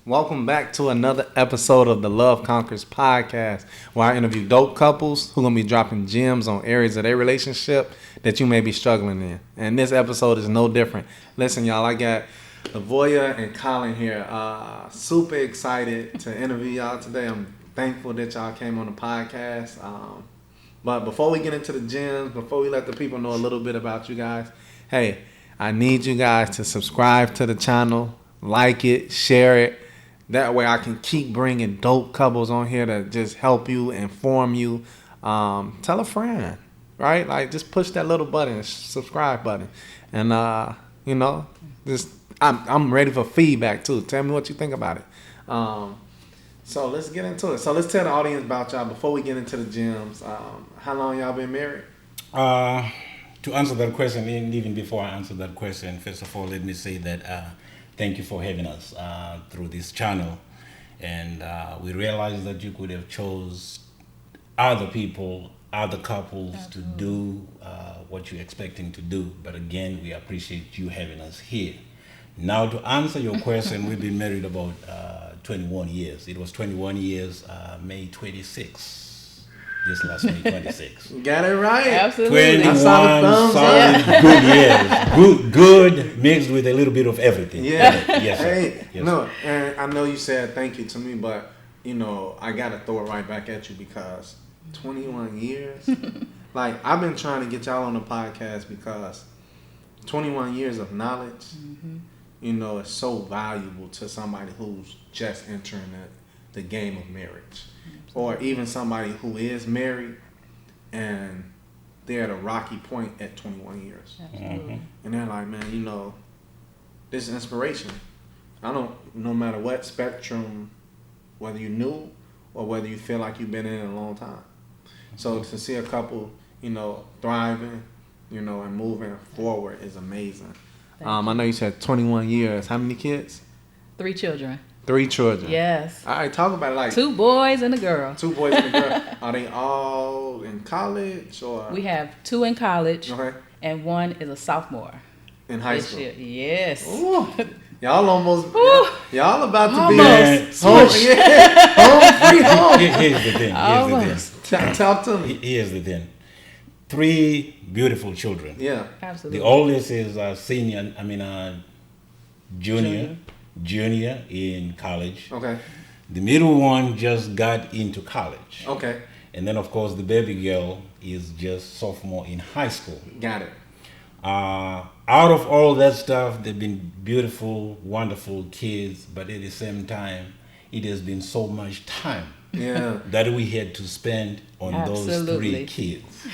Welcome back to another episode of the Love Conquers podcast, where I interview dope couples who are going to be dropping gems on areas of their relationship that you may be struggling in. And this episode is no different. Listen, y'all, I got Levouia and Collen here. Super excited to interview y'all today. I'm thankful that y'all came on the podcast. But before we get into the gems, before we let the people know a little bit about you guys, hey, I need you guys to subscribe to the channel, like it, share it. That way I can keep bringing dope couples on here to just help you, inform you. Tell a friend, right? Like, just push that little button, subscribe button. And, just I'm ready for feedback, too. Tell me what you think about it. So let's get into it. So let's tell the audience about y'all before we get into the gems. How long y'all been married? To answer that question, and even before I answer that question, first of all, let me say that thank you for having us through this channel. And we realize that you could have chose other people, other couples to do what you're expecting to do. But again, we appreciate you having us here. Now, to answer your question, we've been married about 21 years. It was 21 years, May 26th. This last May 26. Got it right. Absolutely. 21 solid good years. Good mixed with a little bit of everything. Yeah. Yes, Hey, yes. no, and I know you said thank you to me, but, I got to throw it right back at you because 21 years? Like, I've been trying to get y'all on the podcast because 21 years of knowledge, is so valuable to somebody who's just entering the game of marriage. Or even somebody who is married and they're at a rocky point at 21 years. Absolutely. And they're like, man, this is inspiration. No matter what spectrum, whether you're new or whether you feel like you've been in it a long time. So to see a couple, thriving, and moving forward is amazing. I know you said 21 years. How many kids? 3 children. 3 children. Yes. All right, talk about it like 2 boys and a girl. 2 boys and a girl. Are they all in college or? We have 2 in college, Okay. And 1 is a sophomore. In high this school. year. Yes. Ooh. Y'all almost. Ooh. Y'all about to Almost. be home. Yeah. Home free home. Here's the thing. Almost. Talk to me. Here's the thing. 3 beautiful children. Yeah. Absolutely. The oldest is junior in college. Okay. The middle one just got into college. Okay. And then, of course, the baby girl is just sophomore in high school. Got it. Out of all that stuff, they've been beautiful, wonderful kids, but at the same time, it has been so much time Yeah. that we had to spend on those 3 Absolutely. kids.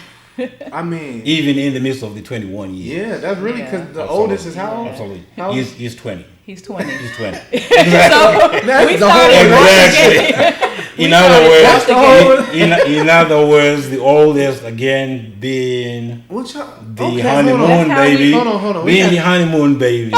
I mean. Even in the midst of the 21 years. Yeah, that's really because the Absolutely. oldest is how old? Absolutely. How old? He's 20. He's 20. He's 20. So That's we the started whole- Exactly. In That's the whole. in other words, the oldest again being What y'all? the Okay, honeymoon hold on. That's how we- baby. Hold on. We Being got- the honeymoon baby.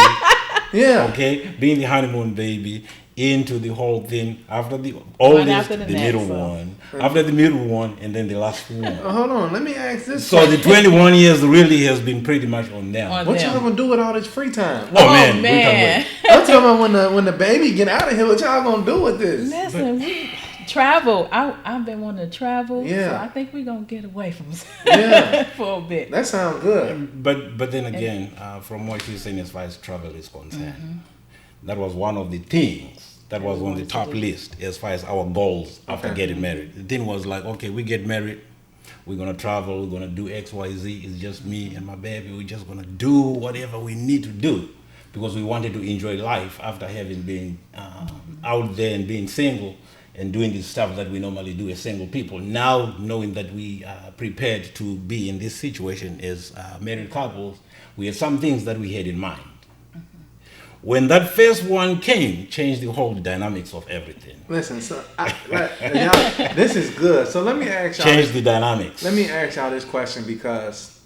Yeah. Okay, being the honeymoon baby into the whole thing after the oldest, after the the next, middle so. one, after the middle one, and then the last one. Hold on. Let me ask this. So the 21 years really has been pretty much on them. On What them. y'all gonna do with all this free time? Oh, man, man. I'm talking about when the baby get out of here. What y'all gonna do with this? Listen, we travel. I've been wanting to travel. Yeah. So I think we're going to get away from Yeah. for a bit. That sounds good. But then again, from what you're saying as far as travel is concerned, that was one of the things that was on the top list as far as our goals after Okay. getting married. The thing was like, okay, we get married, we're gonna travel, we're gonna do X, Y, Z. It's just me and my baby. We're just gonna do whatever we need to do because we wanted to enjoy life after having been out there and being single and doing the stuff that we normally do as single people. Now, knowing that we are prepared to be in this situation as married couples, we had some things that we had in mind. When that first one came, changed the whole dynamics of everything. Listen, so y'all, this is good. So let me ask y'all. Changed the dynamics. Let me ask y'all this question because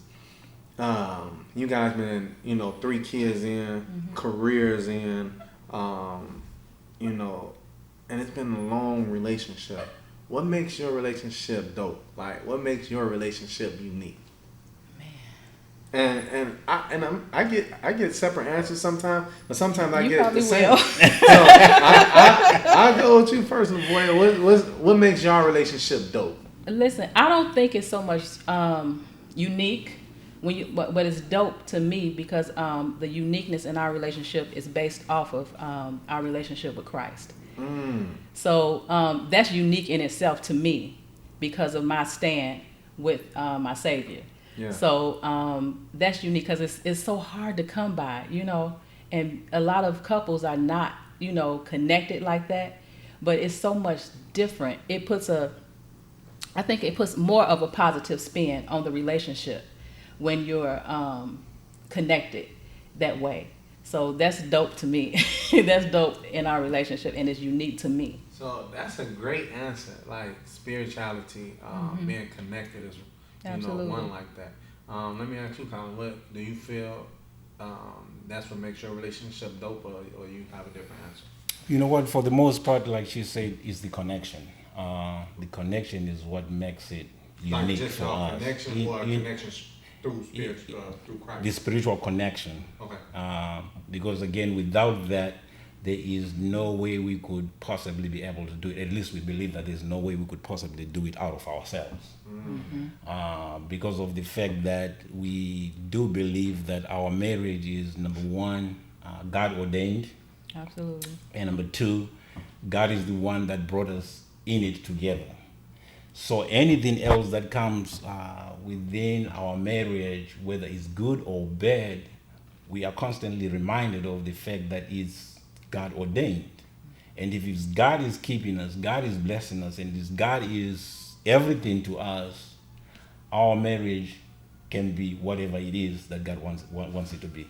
you guys been 3 kids in, careers in, and it's been a long relationship. What makes your relationship dope? Like, what makes your relationship unique? I get separate answers sometimes, but sometimes I You get the probably same. will. So I go with you first, Levouia. What makes y'all relationship dope? Listen, I don't think it's so much unique but it's dope to me because the uniqueness in our relationship is based off of our relationship with Christ. So that's unique in itself to me because of my stand with my Savior. Yeah. So that's unique because it's so hard to come by, and a lot of couples are not, connected like that, but it's so much different. I think it puts more of a positive spin on the relationship when you're connected that way. So that's dope to me. That's dope in our relationship, and it's unique to me. So that's a great answer. Like spirituality, being connected is, Absolutely. one like that. Let me ask you, Collen. What do you feel? That's what makes your relationship dope, or you have a different answer? You know what? For the most part, like she said, is the connection. The connection is what makes it unique Like just for our us. connection or connections through through Christ. The spiritual connection. Okay. Because again, without that, there is no way we could possibly be able to do it. At least we believe that there's no way we could possibly do it out of ourselves. Because of the fact that we do believe that our marriage is, number one, God ordained. Absolutely. And number two, God is the one that brought us in it together. So anything else that comes within our marriage, whether it's good or bad, we are constantly reminded of the fact that it's God ordained. And if it's God is keeping us, God is blessing us, and if God is everything to us, our marriage can be whatever it is that God wants it to be.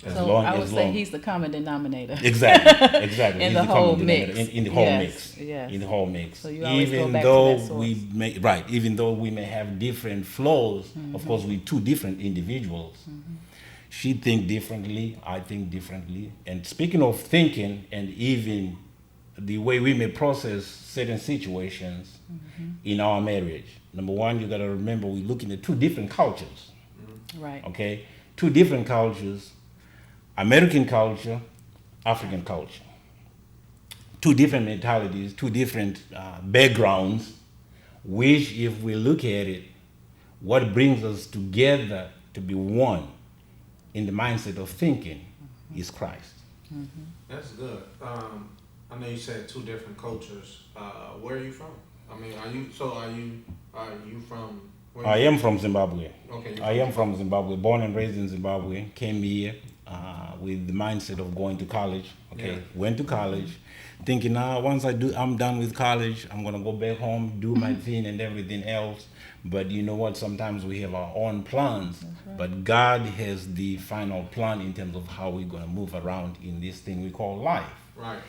I would say he's the common denominator. Exactly. In He's the whole denominator mix. in the whole mix. Yes. In the whole mix. So you always go back to that source. Even though we may have different flows, of course, we're two different individuals. She think differently, I think differently. And speaking of thinking, and even the way we may process certain situations in our marriage. Number one, you got to remember we're looking at two different cultures. Right. Okay, two different cultures. American culture, African culture. Two different mentalities, two different backgrounds, which if we look at it, what brings us together to be one in the mindset of thinking is Christ. That's good. I know you said two different cultures. Where are you from? I mean, are you from? I am from Zimbabwe. Okay. I am from Zimbabwe, born and raised in Zimbabwe, came here with the mindset of going to college. Okay, Yeah. Went to college, thinking once I'm done with college, I'm gonna go back home, do my thing and everything else. But you know what? Sometimes we have our own plans, but God has the final plan in terms of how we're gonna move around in this thing we call life. Right.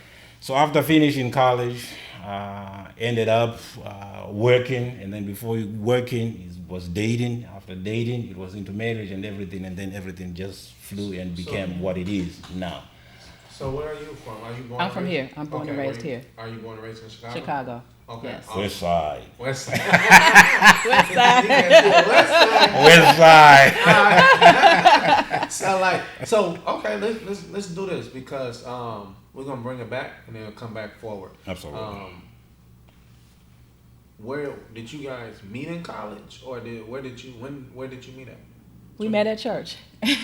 So after finishing college, ended up working, and then before working, it was dating. After dating, it was into marriage and then everything just flew and became what it is now. So where are you from? Are you born? I'm from here. I'm born and raised here. Are you born and raised in Chicago? Chicago. Okay. Yes. West Side. West Side. West side. West Side. Okay, let's do this because we're gonna bring it back and then it'll come back forward. Absolutely. Where did you guys meet in college, or where did you meet at? We met at church.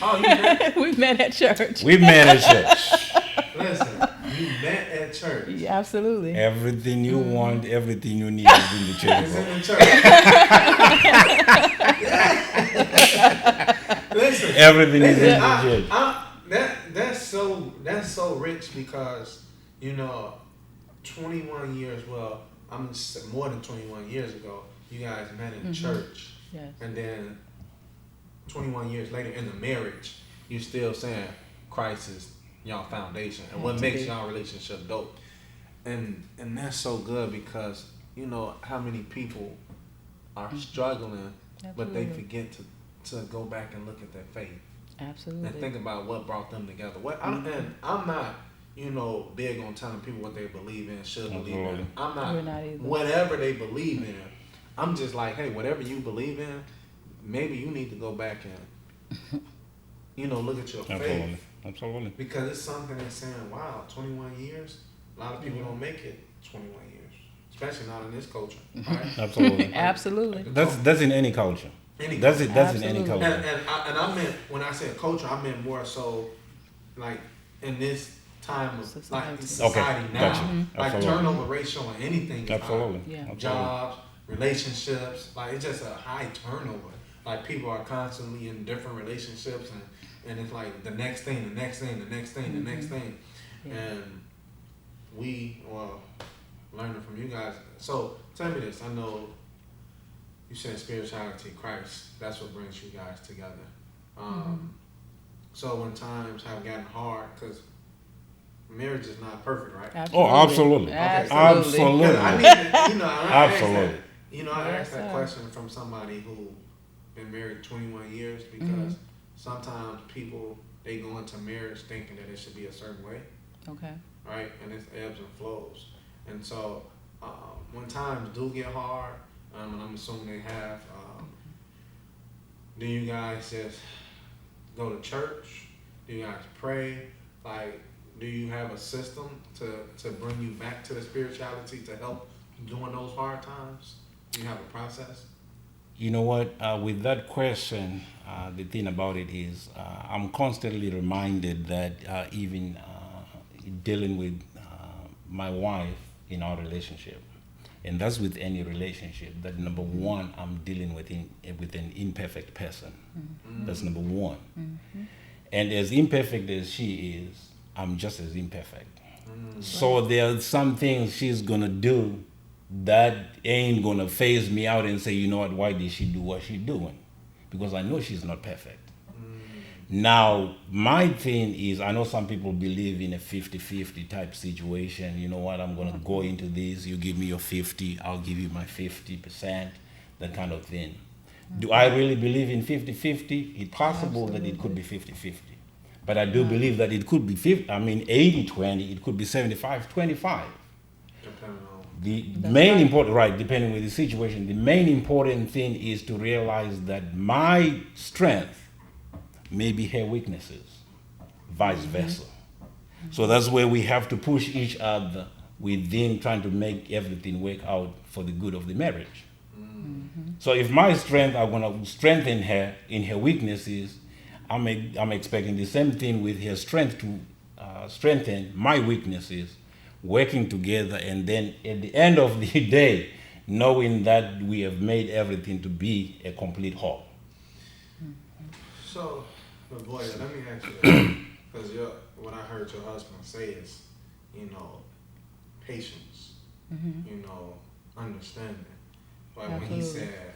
Oh, you met? We met at church. We met at church. Listen, you met at church. Yeah, absolutely. Everything you want, everything you need is in the church. It's in the church. Listen, Everything is in the church. That's so rich because 21 years. Well, I'm more than 21 years ago. You guys met in church, Yes. and then 21 years later in the marriage, you're still saying Christ is y'all foundation and what makes y'all relationship dope. And that's so good because how many people are struggling, but they forget to go back and look at their faith. Absolutely. And think about what brought them together. And I'm not, big on telling people what they believe in, should believe in. I'm not, We're not either. whatever they believe in. I'm just like, hey, whatever you believe in, maybe you need to go back look at your Absolutely. faith. Absolutely. Because it's something that's saying, wow, 21 years? A lot of people don't make it 21 years. Especially not in this culture, right? Absolutely. Absolutely. That's in any culture. Any That's culture. it. That's in any Absolutely. culture. And I meant, when I said culture, I meant more so, like, in this time of like society now. Gotcha. Like Absolutely. turnover ratio on anything is Absolutely. high. Yeah. Absolutely. Jobs, relationships, like it's just a high turnover. Like people are constantly in different relationships, and it's like the next thing, the next thing, the next thing, the next thing. Yeah. And learning from you guys. So tell me this. I know you said spirituality, Christ. That's what brings you guys together. So when times have gotten hard, because marriage is not perfect, right? Oh, absolutely. Absolutely. Because I need to, Absolutely. I Yes, asked that sir. question from somebody who been married 21 years because sometimes people, they go into marriage thinking that it should be a certain way, Okay. right? And it's ebbs and flows. And so when times do get hard, and I'm assuming they have, do you guys just go to church? Do you guys pray? Like, do you have a system to bring you back to the spirituality to help during those hard times? Do you have a process? You know what? With that question, the thing about it is, I'm constantly reminded that even dealing with my wife in our relationship, and that's with any relationship, that number one, I'm dealing with an imperfect person. That's number one. And as imperfect as she is, I'm just as imperfect. So there are some things she's gonna do that ain't gonna phase me out and say, you know what, why did she do what she's doing? Because I know she's not perfect. Now, my thing is, I know some people believe in a 50-50 type situation. You know what, I'm gonna go into this, you give me your 50, I'll give you my 50%, that kind of thing. Do I really believe in 50-50? It's possible that it could be 50-50. But I do believe that it could be 80-20, it could be 75-25. Depending on. The main important, right, depending on the situation, the main important thing is to realize that my strength may be her weaknesses, vice versa. So that's where we have to push each other within trying to make everything work out for the good of the marriage. So if my strength, I'm going to strengthen her in her weaknesses, I'm expecting the same thing with her strength to strengthen my weaknesses, working together, and then at the end of the day, knowing that we have made everything to be a complete whole. So, Levouia, let me ask you this, because what I heard your husband say is, patience, understanding. But when he Absolutely. said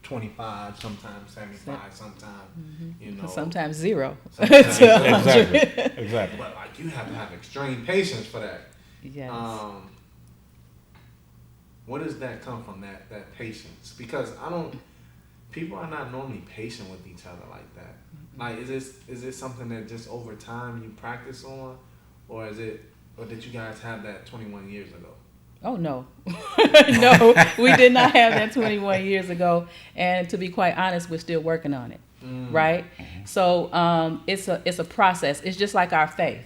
25, sometimes 75, sometimes, Sometimes zero. sometimes Exactly. But like you have to have extreme patience for that. Yes. Where does that come from? That patience? Because people are not normally patient with each other like that. Like, is this something that just over time you practice on, or did you guys have that 21 years ago? Oh, no. No, we did not have that 21 years ago. And to be quite honest, we're still working on it. Right? So it's a process. It's just like our faith.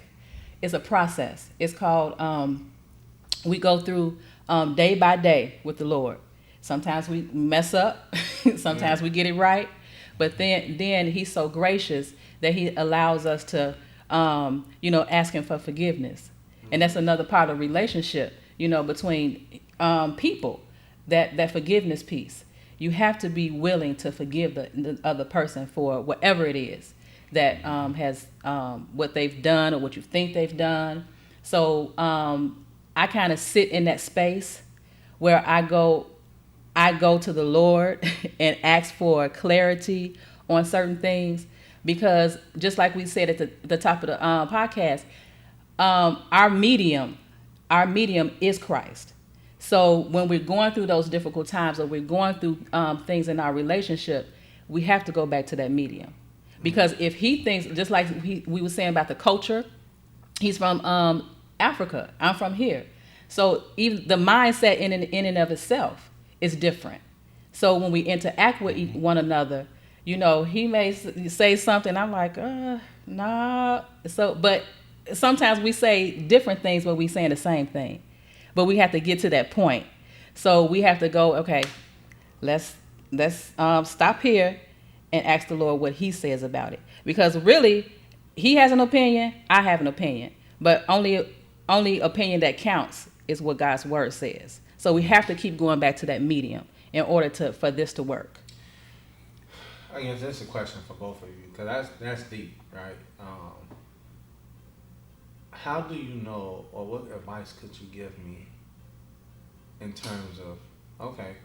It's a process. It's called, we go through day by day with the Lord. Sometimes we mess up. Sometimes we get it right. But then he's so gracious that he allows us to, ask him for forgiveness. And that's another part of relationship, between people, that forgiveness piece. You have to be willing to forgive the other person for whatever it is that has what they've done or what you think they've done. So I kind of sit in that space where I go to the Lord and ask for clarity on certain things, because just like we said at the top of the podcast, our medium is Christ. So when we're going through those difficult times, or we're going through things in our relationship, we have to go back to that medium. Because if he thinks, just like we were saying about the culture, he's from Africa, I'm from here. So even the mindset in and of itself is different. So when we interact with one another, You know, he may say something. I'm like, nah. So, but sometimes we say different things, but we saying the same thing. But we have to get to that point. So we have to go. Okay, let's stop here and ask the Lord what He says about it. Because really, He has an opinion. I have an opinion, but only opinion that counts is what God's word says. So we have to keep going back to that medium in order for this to work. I guess that's a question for both of you because that's deep, right? How do you know, or what advice could you give me in terms of, okay,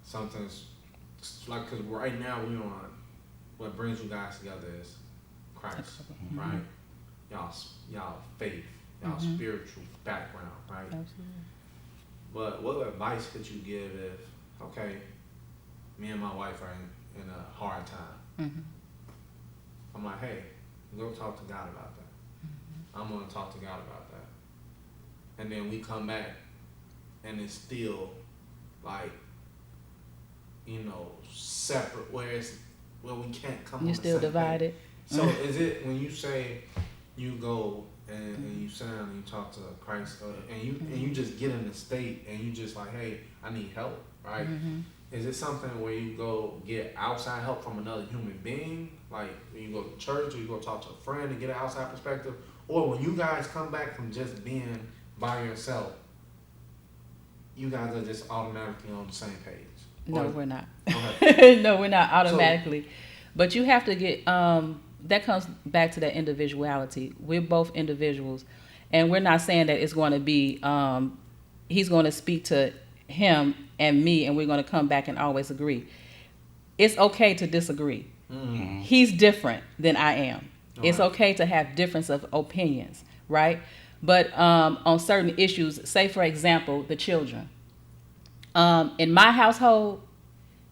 something's like, because right now we're on what brings you guys together is Christ, right? Y'all faith, y'all spiritual background, right? Absolutely. But what advice could you give if, okay, me and my wife are in a hard time? I'm like, hey, go talk to God about that. I'm going to talk to God about that. And then we come back and it's still like, you know, separate, where we can't come on the You're still same divided. page. So is it when you say you go and you sit down and you talk to Christ and you just get in the state and you just like, hey, I need help, right? Is it something where you go get outside help from another human being, like when you go to church or you go talk to a friend and get an outside perspective, or when you guys come back from just being by yourself, you guys are just automatically on the same page? No, we're not. Okay. No, we're not automatically. But you have to get, that comes back to that individuality. We're both individuals. And we're not saying that it's going to be, he's going to speak to him and me and we're going to come back and always agree. It's okay to disagree. He's different than I am. It's okay to have difference of opinions, right? But on certain issues, say for example, the children. In my household,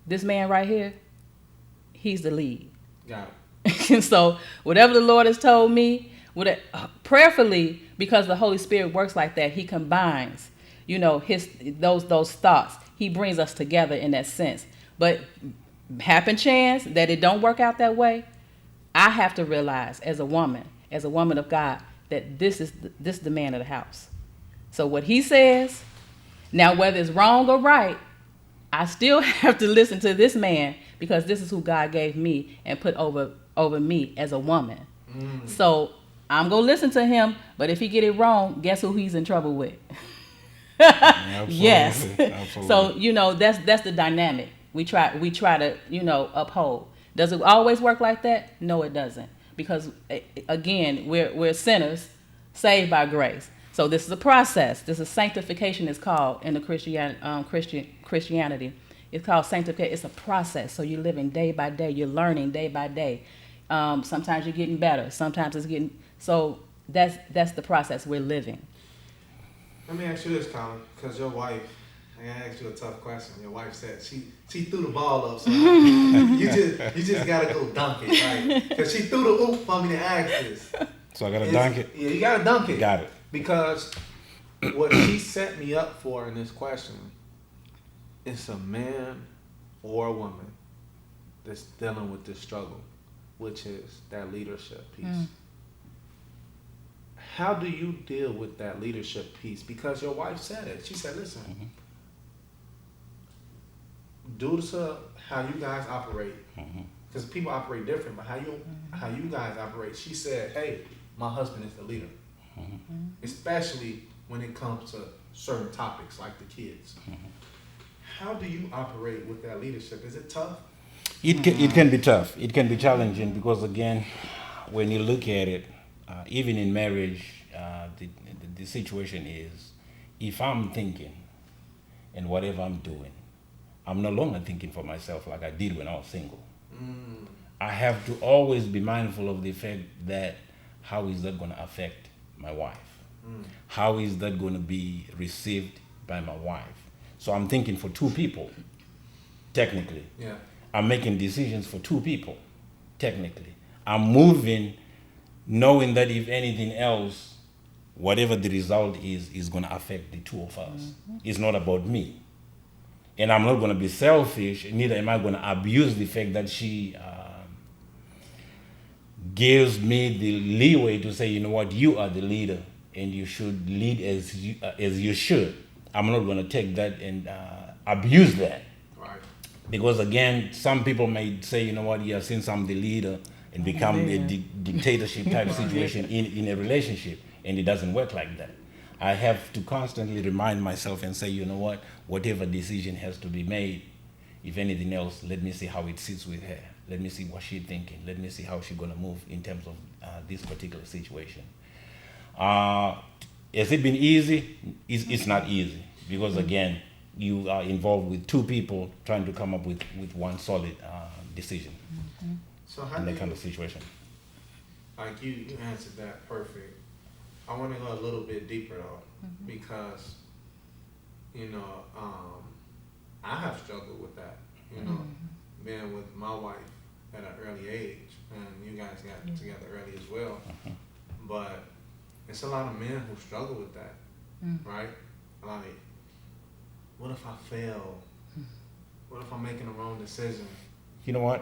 this man right here, he's the lead. Got And so whatever the Lord has told me, prayerfully, because the Holy Spirit works like that, He combines, you know, those thoughts. He brings us together in that sense. But happen chance that it don't work out that way, I have to realize as a woman of God, that this is the man of the house. So what he says, now whether it's wrong or right, I still have to listen to this man because this is who God gave me and put over me as a woman. So I'm going to listen to him, but if he get it wrong, guess who he's in trouble with? Absolutely. Yes. Absolutely. So, you know, that's the dynamic we try to, you know, uphold. Does it always work like that? No, it doesn't. Because again, we're sinners saved by grace. So this is a process. This is sanctification is called in the Christianity. It's called sanctification. It's a process. So you're living day by day. You're learning day by day. Sometimes you're getting better. Sometimes it's getting, so that's the process we're living. Let me ask you this, Collen, because your wife, I asked you a tough question. Your wife said she threw the ball up, so you just gotta go dunk it, right? Because she threw the oop for me to ask this. So I gotta dunk it? Yeah, you gotta dunk it. Got it. Because what she set me up for in this question is a man or a woman that's dealing with this struggle, which is that leadership piece. How do you deal with that leadership piece? Because your wife said it. She said, listen, due to how you guys operate, because people operate different, but how you guys operate, she said, hey, my husband is the leader. Especially when it comes to certain topics like the kids. How do you operate with that leadership? Is it tough? It can be tough. It can be challenging because, again, when you look at it, even in marriage, the situation is, if I'm thinking and whatever I'm doing, I'm no longer thinking for myself like I did when I was single. I have to always be mindful of the fact that how is that going to affect my wife? How is that going to be received by my wife? So I'm thinking for two people, technically. Yeah. I'm making decisions for two people, technically. I'm moving knowing that if anything else, whatever the result is going to affect the two of us. It's not about me. And I'm not going to be selfish, neither am I going to abuse the fact that she gives me the leeway to say, you know what, you are the leader and you should lead as you should. I'm not going to take that and abuse that. Right. Because again, some people may say, you know what, yeah, since I'm the leader and become a dictatorship type situation in a relationship, and it doesn't work like that. I have to constantly remind myself and say, you know what, whatever decision has to be made, if anything else, let me see how it sits with her. Let me see what she's thinking. Let me see how she's going to move in terms of this particular situation. Has it been easy? It's not easy because, again, you are involved with two people trying to come up with one solid decision So how in do that kind you, of situation. like you answered that perfect. I want to go a little bit deeper though, because you know I have struggled with that. You know, being with my wife at an early age, and you guys got together early as well. But it's a lot of men who struggle with that, right? Like, what if I fail? What if I'm making the wrong decision? You know what?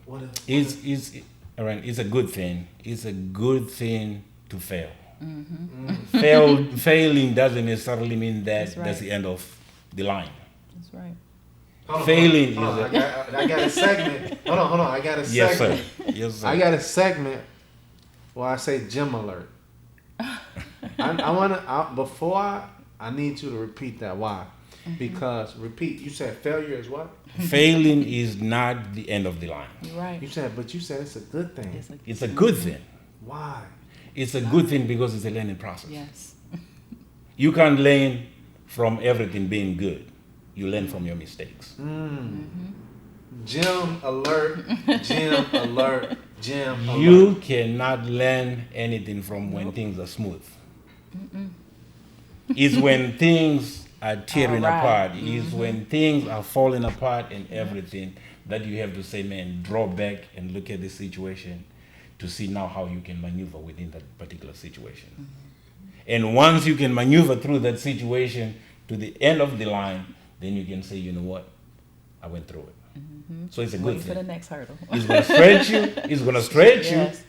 What if It's a good thing. It's a good thing to fail. Failing doesn't necessarily mean that that's the end of the line. That's right. Failing hold on. is I got a segment. Hold on. I got a segment. Yes, sir. Yes, sir. I got a segment where I say gym alert. I want to, before I need you to repeat that. Why? Because, you said failure is what? Failing is not the end of the line. You're right. You said it's a good thing. It's a good thing. Why? It's a good thing because it's a learning process. Yes. You can't learn from everything being good. You learn from your mistakes. Gym alert, gym alert, gym alert. You cannot learn anything from when things are smooth. It's when things are tearing apart. It's when things are falling apart and everything that you have to say, man, draw back and look at the situation to see now how you can maneuver within that particular situation. And once you can maneuver through that situation to the end of the line, then you can say, you know what, I went through it. So it's a good Waiting thing. for the next hurdle. It's going to stretch you. It's going to stretch Yes. you.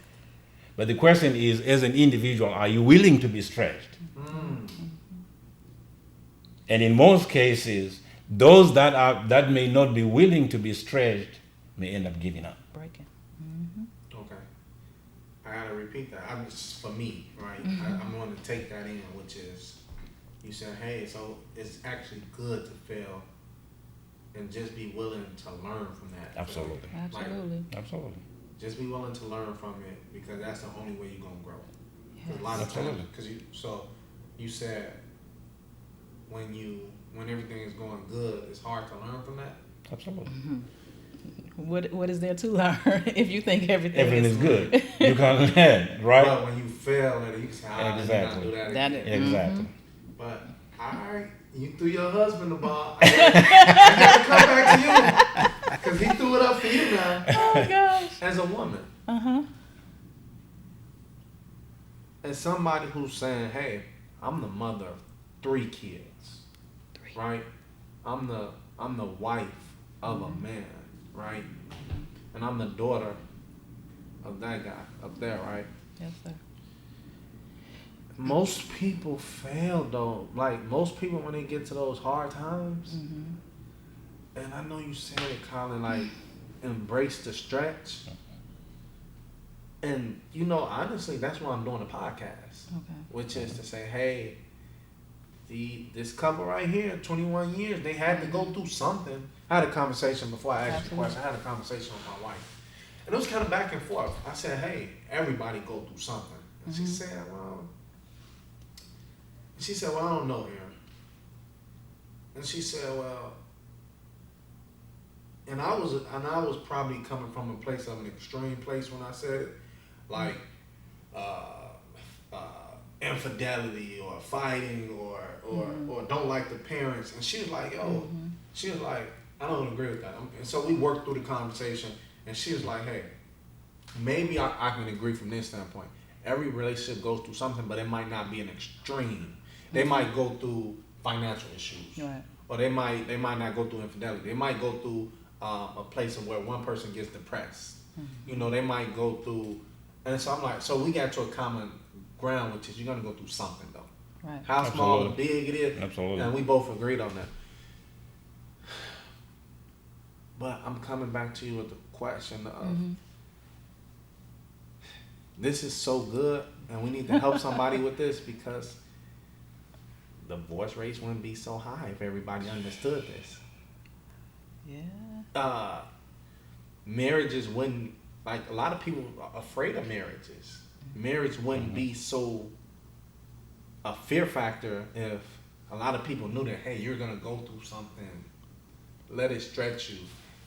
But the question is, as an individual, are you willing to be stretched? And in most cases, those that may not be willing to be stretched may end up giving up. Breaking. Okay. I gotta repeat that. For me, right? I'm going to take that in, which is, you said, hey, so it's actually good to fail and just be willing to learn from that. Absolutely. Absolutely. Absolutely. Just be willing to learn from it, because that's the only way you're gonna grow. 'Cause Yes. a lot of Absolutely. times, you said when everything is going good, it's hard to learn from that. Absolutely. What is there to learn if you think everything Everything is good. You can't learn, right? But when you fail at it, you can say, Exactly. do that That again. is- Exactly. But alright, you threw your husband the ball. I gotta come back to you, because he threw it up for you now. Oh gosh. As a woman, as somebody who's saying, "Hey, I'm the mother of 3 kids, right? I'm the wife of a man, right? And I'm the daughter of that guy up there, right?" Yes, sir. Most people fail though. Like most people, when they get to those hard times, and I know you said it, Collen, like embrace the stretch. And you know, honestly, that's why I'm doing a podcast, which is to say, hey, this couple right here, 21 years, they had to go through something. I had a conversation before I asked you the question. I had a conversation with my wife, and it was kind of back and forth. I said, hey, everybody go through something. And she said, well, I don't know, Aaron. And she said, well, and I was probably coming from a place of an extreme place when I said it, like infidelity or fighting or don't like the parents. And she was like, I don't agree with that. And so we worked through the conversation, and she was like, hey, maybe I can agree from this standpoint. Every relationship goes through something, but it might not be an extreme. They might go through financial issues, Right. or they might not go through infidelity. They might go through a place of where one person gets depressed. You know, they might go through, and so I'm like, so we got to a common ground, which is you're gonna go through something though. Right. How small or big it is, Absolutely. and we both agreed on that. But I'm coming back to you with the question of, this is so good, and we need to help somebody with this because the divorce rates wouldn't be so high if everybody understood this. Yeah. Marriages wouldn't, like a lot of people are afraid of marriages. Marriage wouldn't be so a fear factor if a lot of people knew that, hey, you're gonna go through something. Let it stretch you.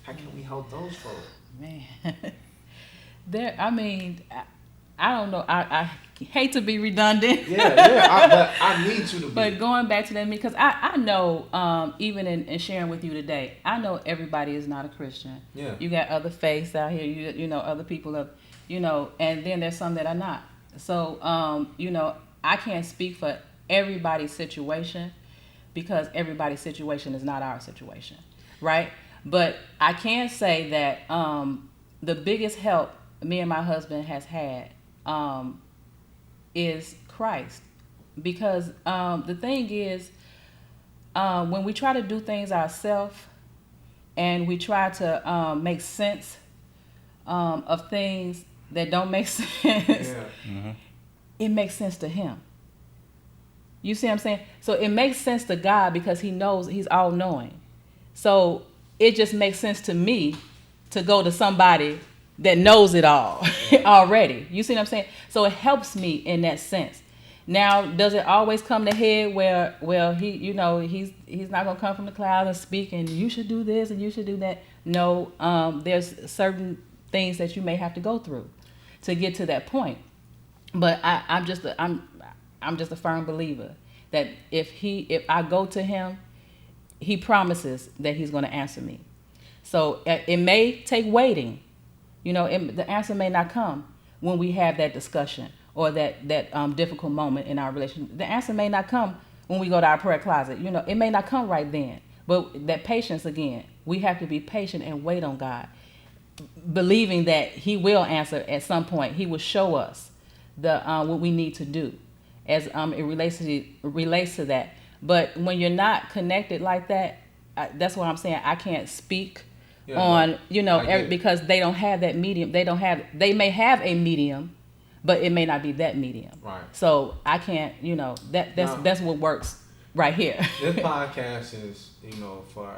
How can we help those folks? Man. I mean, I don't know. I hate to be redundant. But I need you to be. But going back to that, because I know, even in sharing with you today, I know everybody is not a Christian. Yeah. You got other faiths out here. You know, other people of, you know, and then there's some that are not. So, you know, I can't speak for everybody's situation because everybody's situation is not our situation, right? But I can say that the biggest help me and my husband has had is Christ. Because the thing is, when we try to do things ourselves and we try to make sense of things that don't make sense, it makes sense to him. You see what I'm saying? So it makes sense to God because he knows, he's all-knowing. So it just makes sense to me to go to somebody that knows it all already. You see what I'm saying? So it helps me in that sense. Now, does it always come to head where, well, he, you know, he's not gonna come from the clouds and speak and you should do this and you should do that? No, there's certain things that you may have to go through to get to that point. But I'm just a firm believer that if I go to him, he promises that he's going to answer me. So it may take waiting. You know, the answer may not come when we have that discussion or that difficult moment in our relationship. The answer may not come when we go to our prayer closet. You know, it may not come right then. But that patience, again, we have to be patient and wait on God, believing that he will answer at some point. He will show us what we need to do as it relates to that. But when you're not connected like that, that's what I'm saying. I can't speak on, you know, because they don't have that medium. They may have a medium, but it may not be that medium. Right. So I can't, you know, that's what works right here. This podcast is, for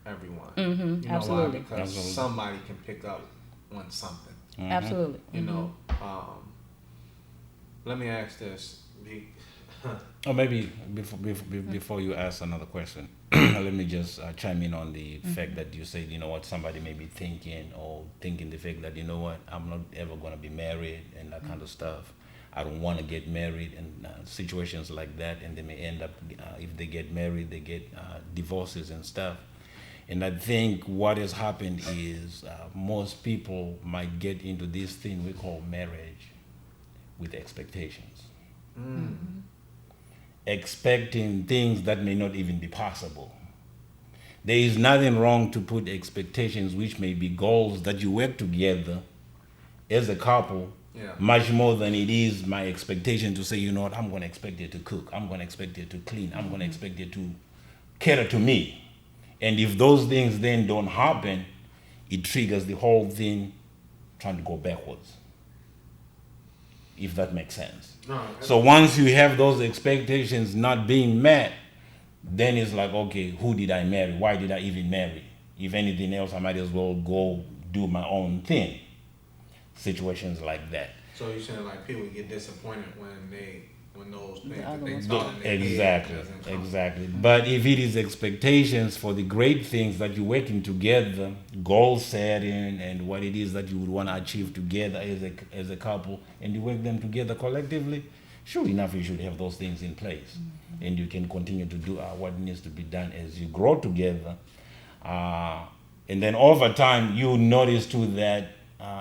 everyone. You know Absolutely. why? Because somebody can pick up on something. Absolutely. You know, let me ask this. Or maybe before you ask another question, let me just chime in on the fact that you said, you know what, somebody may be thinking the fact that, you know what, I'm not ever going to be married and that kind of stuff. I don't want to get married and situations like that. And they may end up, if they get married, they get divorces and stuff. And I think what has happened is most people might get into this thing we call marriage with expectations. Expecting things that may not even be possible. There is nothing wrong to put expectations which may be goals that you work together as a couple, much more than it is my expectation to say, you know what, I'm going to expect you to cook, I'm going to expect you to clean, I'm going to expect you to cater to me. And if those things then don't happen, it triggers the whole thing trying to go backwards. If that makes sense. No, so once you have those expectations not being met, then it's like, okay, who did I marry? Why did I even marry? If anything else, I might as well go do my own thing. Situations like that. So you're saying like people get disappointed when those things that they thought in their head Exactly. But if it is expectations for the great things that you're working together, goal setting, and what it is that you would want to achieve together as a couple, and you work them together collectively, sure enough, you should have those things in place, and you can continue to do what needs to be done as you grow together, and then over time you notice too that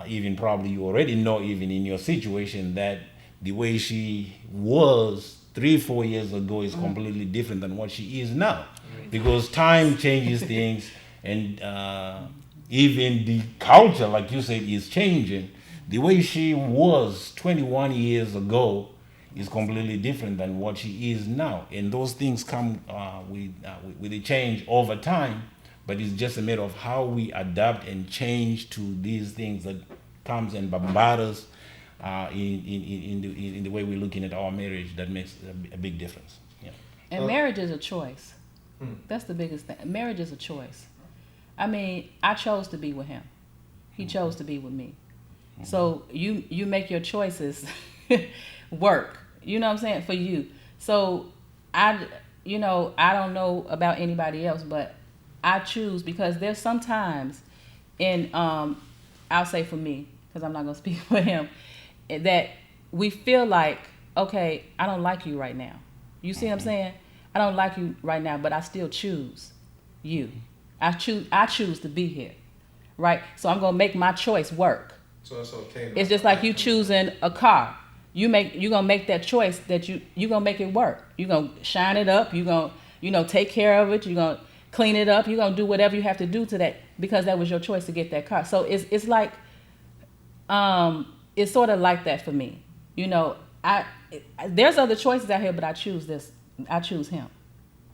even probably you already know even in your situation that the way she was 3-4 years ago is completely different than what she is now, because time changes things, and even the culture, like you said, is changing. The way she was 21 years ago is completely different than what she is now, and those things come with the change over time. But it's just a matter of how we adapt and change to these things that comes and bombard us in the way we're looking at our marriage. That makes a big difference. Yeah. And marriage is a choice. That's the biggest thing. Marriage is a choice. I mean, I chose to be with him. He chose to be with me. So you make your choices work. You know what I'm saying? For you. So I don't know about anybody else, but I choose, because there's sometimes I'll say for me, because I'm not going to speak for him, that we feel like, okay, I don't like you right now. You see what I'm saying? I don't like you right now, but I still choose you. I choose to be here, right? So I'm going to make my choice work. So it's okay. It's just like you choosing a car. You're gonna make that choice that you're gonna make it work. You're gonna shine it up. You're gonna take care of it. You're gonna clean it up. You're gonna do whatever you have to do to that, because that was your choice to get that car. So it's like it's sort of like that for me. There's other choices out here, but I choose this. I choose him,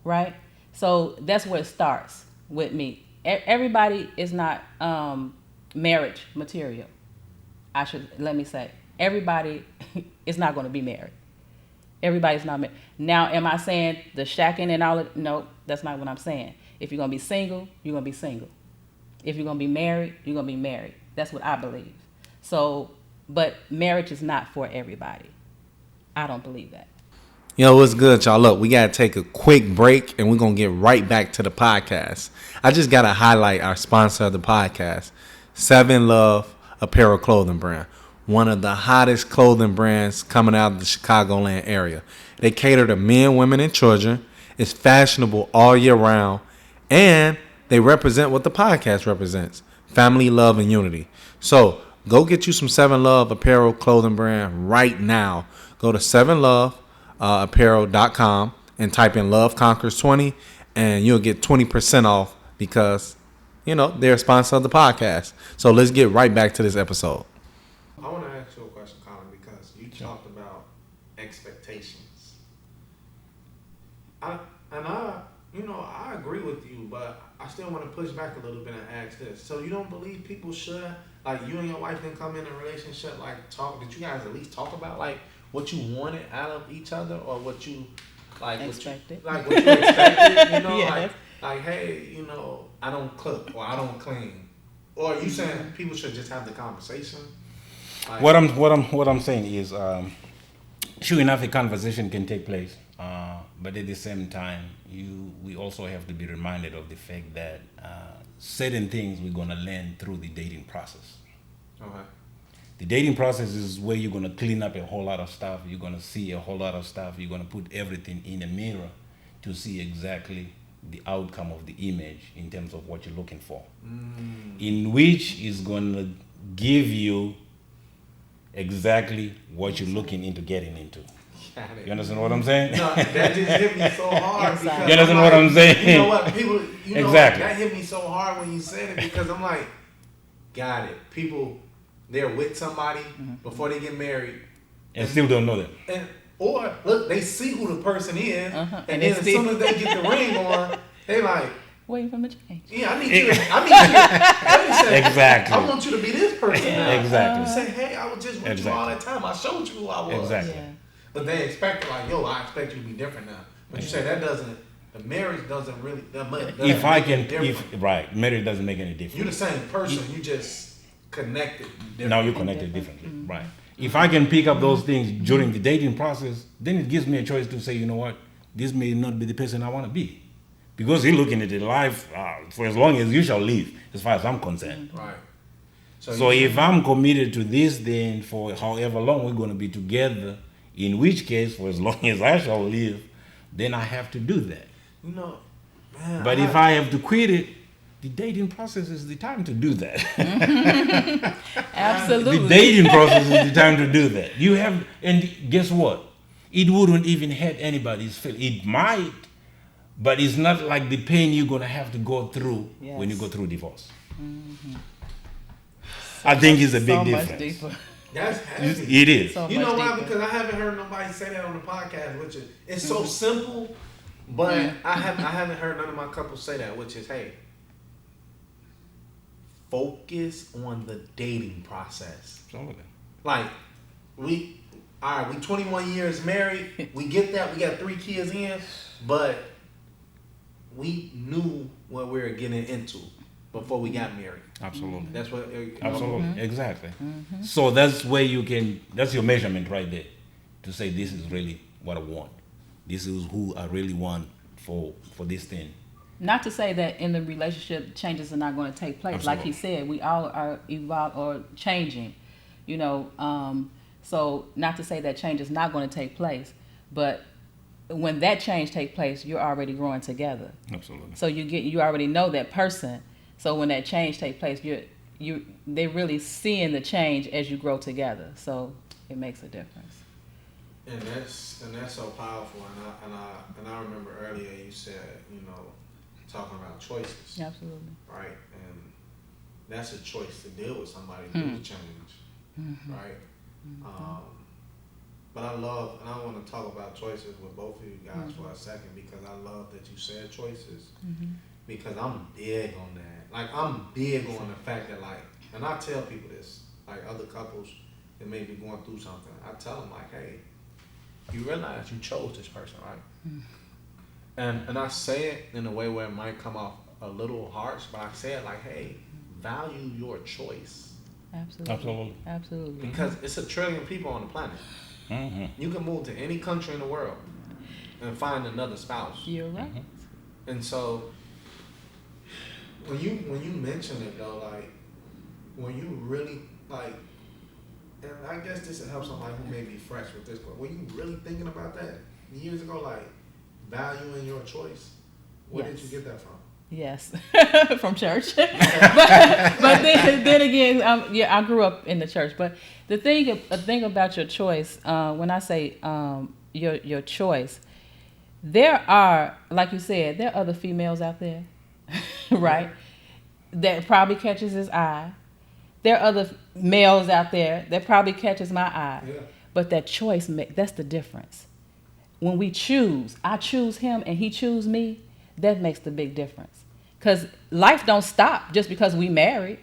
right? So that's where it starts with me. Everybody is not marriage material. Let me say, everybody is not going to be married. Everybody's not married. Now, am I saying the shacking and all of? No, that's not what I'm saying. If you're going to be single, you're going to be single. If you're going to be married, you're going to be married. That's what I believe. So, but marriage is not for everybody. I don't believe that. Yo, what's good, y'all? Look, we got to take a quick break, and we're going to get right back to the podcast. I just got to highlight our sponsor of the podcast, 7 Love Apparel Clothing Brand. One of the hottest clothing brands coming out of the Chicagoland area. They cater to men, women, and children. It's fashionable all year round. And they represent what the podcast represents: family, love, and unity. So go get you some 7 Love Apparel Clothing Brand right now. Go to 7loveapparel.com and type in Love Conquers 20, and you'll get 20% off, because they're a sponsor of the podcast. So let's get right back to this episode. I want to ask you a question, Collen, because you talked about expectations. I agree with you, but I still want to push back a little bit and ask this. So you don't believe people should, like, you and your wife can come in a relationship, like, talk? Did you guys at least talk about, like, what you wanted out of each other, or what you expected? What you expected? Yes. like, hey, I don't cook, or I don't clean, or are you saying people should just have the conversation? Like, What I'm saying is, sure enough, a conversation can take place, but at the same time, we also have to be reminded of the fact that certain things we're gonna learn through the dating process. Okay. The dating process is where you're gonna clean up a whole lot of stuff. You're gonna see a whole lot of stuff. You're gonna put everything in a mirror to see exactly the outcome of the image in terms of what you're looking for, in which is gonna give you exactly what you're looking into getting into. You understand what I'm saying? No, that just hit me so hard. Because you understand what I'm saying? You know what? People, exactly. That hit me so hard when you said it, because I'm like, got it. People, they're with somebody before they get married. And still don't know them. Or, look, they see who the person is, and then as soon as they get the ring on, they like, waiting for me to change. Yeah, I need you. Exactly. I want you to be this person now. Exactly. You say, hey, I was just with you all that time. I showed you who I was. Exactly. Yeah. But they expect, like, yo, I expect you to be different now. But you say that doesn't, the marriage doesn't really, marriage doesn't make any difference. You're the same person, you just connected differently. Now you're connected differently, right. If I can pick up those things during the dating process, then it gives me a choice to say, you know what, this may not be the person I want to be. Because you're looking at the life for as long as you shall live, as far as I'm concerned. Right. So if I'm committed to this, then for however long we're going to be together, in which case, for as long as I shall live, then I have to do that. Man, but if I have to quit it, the dating process is the time to do that. Absolutely. The dating process is the time to do that. And guess what? it wouldn't even hurt anybody's feeling. It might, but it's not like the pain you're gonna have to go through when you go through divorce. I think it's a big difference. Much deeper. That's heavy. It is. So You know much why? deeper. Because I haven't heard nobody say that on the podcast, which is it's so simple, but I haven't heard none of my couples say that, which is, hey, focus on the dating process. Absolutely. Like we 21 years married, we get that, we got 3 kids in, but we knew what we were getting into before we got married. Absolutely. That's what. Absolutely. Exactly. So that's where that's your measurement right there, to say this is really what I want. This is who I really want for this thing. Not to say that in the relationship changes are not going to take place. Absolutely. Like he said, we all are evolving or changing, you know. So not to say that change is not going to take place, but when that change takes place, you're already growing together. Absolutely. So you already know that person. So when that change takes place, they really seeing the change as you grow together. So it makes a difference. And that's so powerful. And I remember earlier you said, you know, talking about choices. Absolutely. Right? And that's a choice to deal with somebody through the change. Right? But I love, and I want to talk about choices with both of you guys for a second, because I love that you said choices, because I'm big on that. Like, I'm big on the fact that, like, and I tell people this, like other couples that may be going through something, I tell them, like, hey, you realize you chose this person, right? And I say it in a way where it might come off a little harsh, but I say it like, hey, value your choice. Absolutely. Because it's 1 trillion people on the planet. You can move to any country in the world and find another spouse. You're right. And so when you mention it though, like when you really like, and I guess this will help somebody who may be fresh with this, but were you really thinking about that years ago, like valuing your choice? Where did you get that from? Yes, from church. but then again, I grew up in the church. But the thing about your choice, when I say your choice, there are, like you said, there are other females out there, right? That probably catches his eye. There are other males out there that probably catches my eye. Yeah. But that choice, that's the difference. When we choose, I choose him and he choose me, that makes the big difference. Because life don't stop just because we married,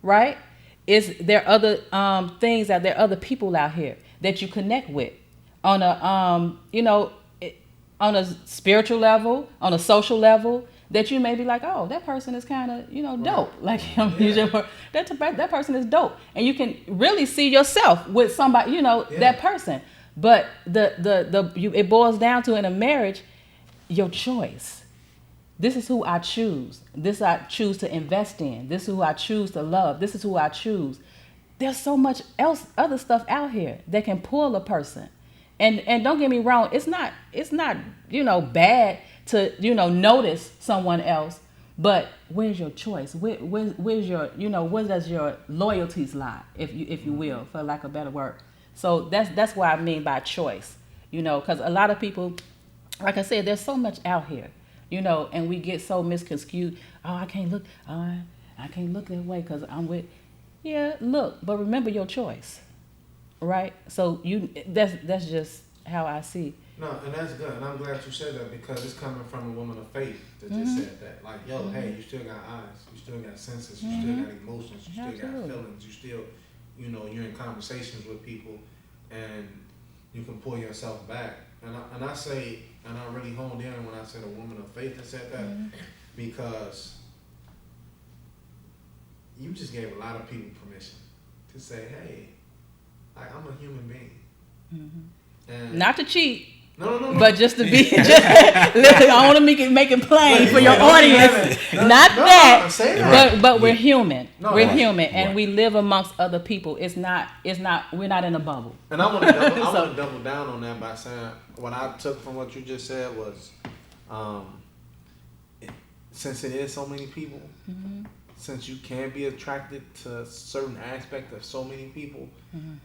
right? There are other things out there, other people out here that you connect with on a on a spiritual level, on a social level, that you may be like, oh, that person is kind of, dope. Like, that person is dope. And you can really see yourself with somebody, that person. But it boils down to, in a marriage, your choice. This is who I choose. This I choose to invest in. This is who I choose to love. This is who I choose. There's so much other stuff out here that can pull a person. And don't get me wrong, it's not bad to notice someone else, but where's your choice? Where's your where does your loyalties lie, if you will, for lack of a better word. So that's what I mean by choice, because a lot of people, like I said, there's so much out here, and we get so misconstrued. Oh, I can't look that way because I'm with. Yeah, look, but remember your choice, right? So that's just how I see. No, and that's good, and I'm glad you said that, because it's coming from a woman of faith that just said that. Like, yo, hey, you still got eyes, you still got senses, you still got emotions, you still got feelings, you still, you're in conversations with people, and you can pull yourself back. And I say, and I really honed in when I said a woman of faith that said that, because you just gave a lot of people permission to say, hey, like, I'm a human being. And not to cheat. No. But just to be, I want to make it plain for your audience. But we're human. We're human, and we live amongst other people. We're not in a bubble. And I want to double down on that by saying what I took from what you just said was, since it is so many people, since you can be attracted to a certain aspect of so many people,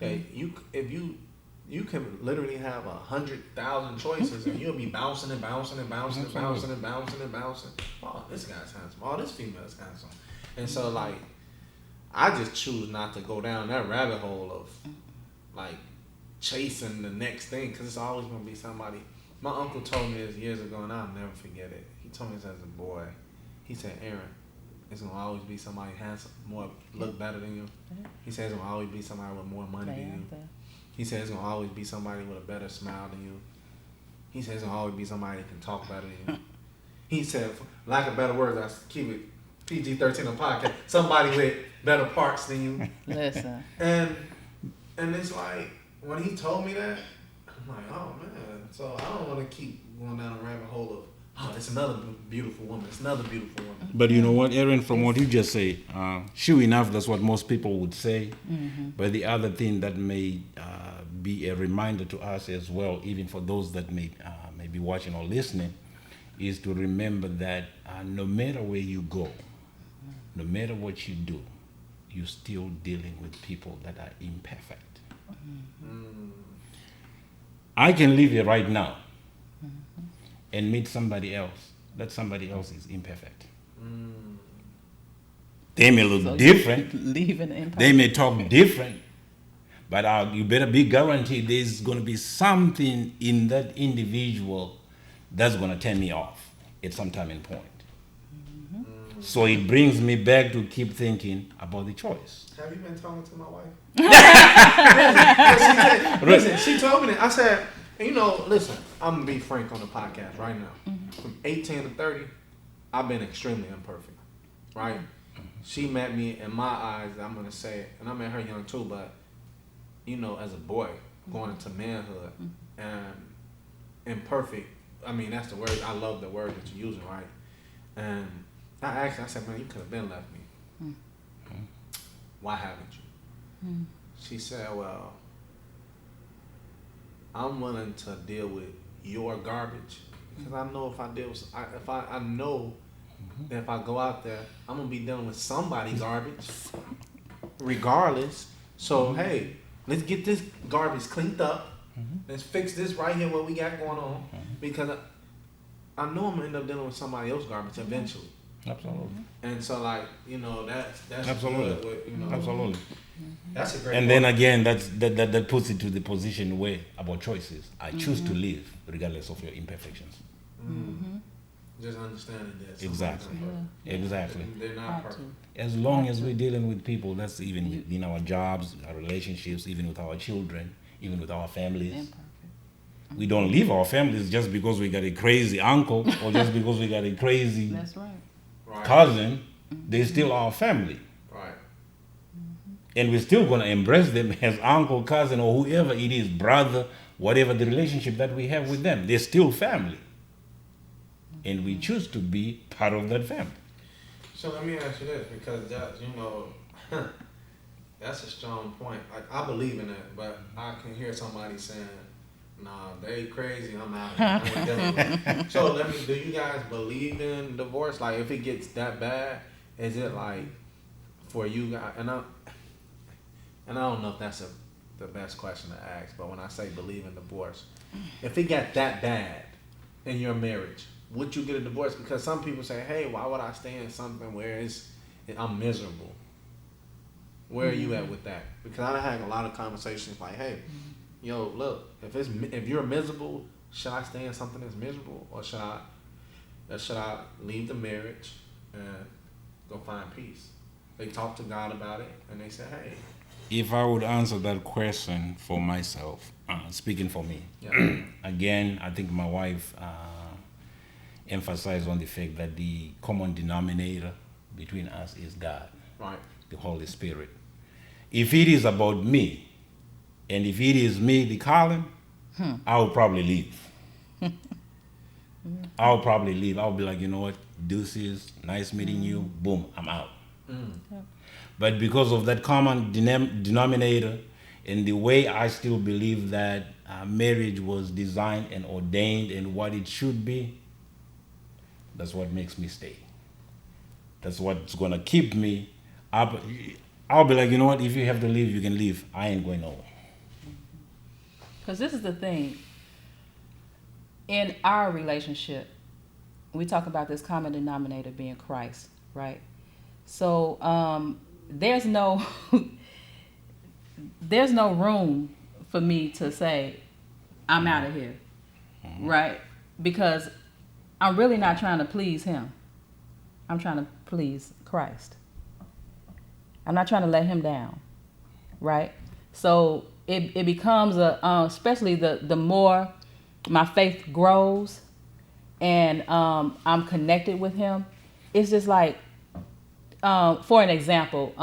that if you you can literally have 100,000 choices, and you'll be bouncing and bouncing and bouncing and bouncing and bouncing and bouncing. Oh, this guy's handsome. Oh, this female's handsome. And so, like, I just choose not to go down that rabbit hole of, like, chasing the next thing, because it's always going to be somebody. My uncle told me this years ago, and I'll never forget it. He told me this as a boy. He said, Aaron, it's going to always be somebody handsome, more look better than you. He says it's going to always be somebody with more money than you. He says it's going to always be somebody with a better smile than you. He says it's going to always be somebody that can talk better than you. He said, for lack of better words, I keep it PG-13 on podcast, somebody with better parts than you. Listen. And it's like, when he told me that, I'm like, oh man. So I don't want to keep going down a rabbit hole of, oh, it's another beautiful woman. It's another beautiful woman. But you know what, Aaron, from what you just say, sure enough, that's what most people would say. Mm-hmm. But the other thing that may be a reminder to us as well, even for those that may be watching or listening, is to remember that no matter where you go, no matter what you do, you're still dealing with people that are imperfect. Mm-hmm. I can live here right now and meet somebody else. That somebody else is imperfect. They may look different. They may talk different. But you better be guaranteed there's going to be something in that individual that's going to turn me off at some time and point. Mm-hmm. So it brings me back to keep thinking about the choice. Have you been talking to my wife? Listen, she told me that. I said, you know, listen, I'm going to be frank on the podcast right now. Mm-hmm. From 18 to 30, I've been extremely imperfect, right? Mm-hmm. She met me, in my eyes, I'm going to say it, and I met her young too, but, you know, as a boy, going into manhood, and imperfect, I mean, that's the word, I love the word that you're using, right? And I asked her, I said, man, you could have been left me. Mm-hmm. Why haven't you? Mm-hmm. She said, well, I'm willing to deal with your garbage because I know if I deal with, I know that if I go out there, I'm gonna be dealing with somebody's garbage, regardless. So hey, let's get this garbage cleaned up. Let's fix this right here what we got going on because I know I'm gonna end up dealing with somebody else's garbage eventually. Absolutely. And so like that's absolutely good with, you know, absolutely. That's a great. And then again, that puts it to the position where about choices. I choose to live regardless of your imperfections. Mm-hmm. Just understanding that. Exactly. Exactly. They're not perfect. As long as we're dealing with people, that's even in our jobs, our relationships, even with our children, even with our families. We don't leave our families just because we got a crazy uncle or just because we got a crazy cousin. They're still our family. Right. And we're still going to embrace them as uncle, cousin, or whoever it is, brother, whatever the relationship that we have with them. They're still family. And we choose to be part of that family. So let me ask you this, because that, you know, that's a strong point. I believe in it, but I can hear somebody saying, nah, they crazy, I'm out of here. So do you guys believe in divorce? Like if it gets that bad, is it like for you guys, and I don't know if that's the best question to ask, but when I say believe in divorce, if it got that bad in your marriage, would you get a divorce? Because some people say, hey, why would I stay in something where I'm miserable? Where are you at with that? Because I had a lot of conversations like, hey, yo, look, if you're miserable, should I stay in something that's miserable, or should I leave the marriage and go find peace? They talk to God about it, and they say, hey. If I would answer that question for myself, speaking for me, again, I think my wife emphasized on the fact that the common denominator between us is God, right? The Holy Spirit. If it is about me, and if it is me, the Collen, I will probably leave. I'll probably leave. I'll be like, you know what, deuces, nice meeting you, boom, I'm out. But because of that common denominator and the way I still believe that marriage was designed and ordained and what it should be, that's what makes me stay. That's what's going to keep me up. I'll be like, you know what, if you have to leave, you can leave. I ain't going nowhere. Because this is the thing. In our relationship, we talk about this common denominator being Christ, right? So there's no there's no room for me to say I'm out of here, right? Because I'm really not trying to please him. I'm trying to please Christ. I'm not trying to let him down, right? So it becomes especially the more my faith grows and I'm connected with him, it's just like, for an example,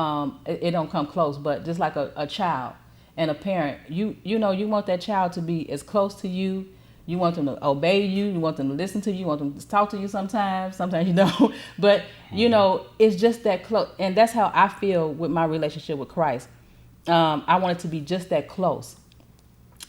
it don't come close, but just like a child and a parent, you know, you want that child to be as close to you. You want them to obey you. You want them to listen to you. You want them to talk to you sometimes. Sometimes you don't. But, you know, it's just that close. And that's how I feel with my relationship with Christ. I want it to be just that close,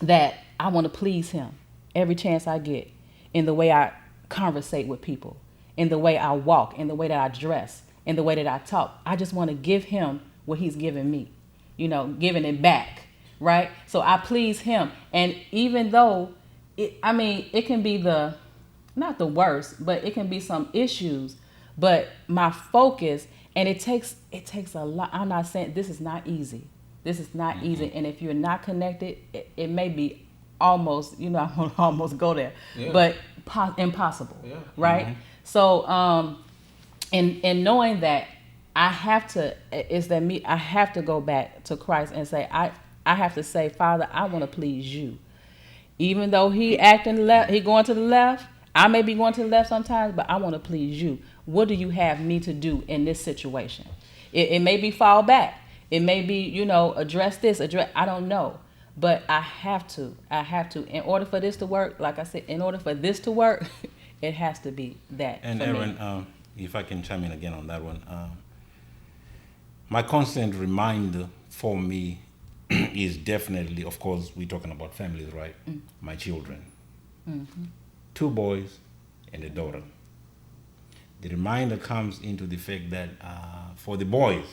that I want to please him every chance I get in the way I conversate with people, in the way I walk, in the way that I dress, in the way that I talk. I just want to give him what he's given me, you know, giving it back, right? So I please him. And even though, it can be not the worst, but it can be some issues, but my focus, and it takes a lot. I'm not saying this is not easy. This is not easy. And if you're not connected, it may be almost, you know, I want to almost go there, but impossible, right? So, and knowing that I have to, I have to go back to Christ and say, I have to say, Father, I want to please you. Even though he acting left, he going to the left, I may be going to the left sometimes, but I want to please you. What do you have me to do in this situation? It may be fall back. It may be, you know, address this, I don't know. But I have to. In order for this to work, like I said, in order for this to work, it has to be that. And Aaron, if I can chime in again on that one, my constant reminder for me is definitely, of course, we're talking about families, right? My children. 2 boys and a daughter. The reminder comes into the fact that for the boys,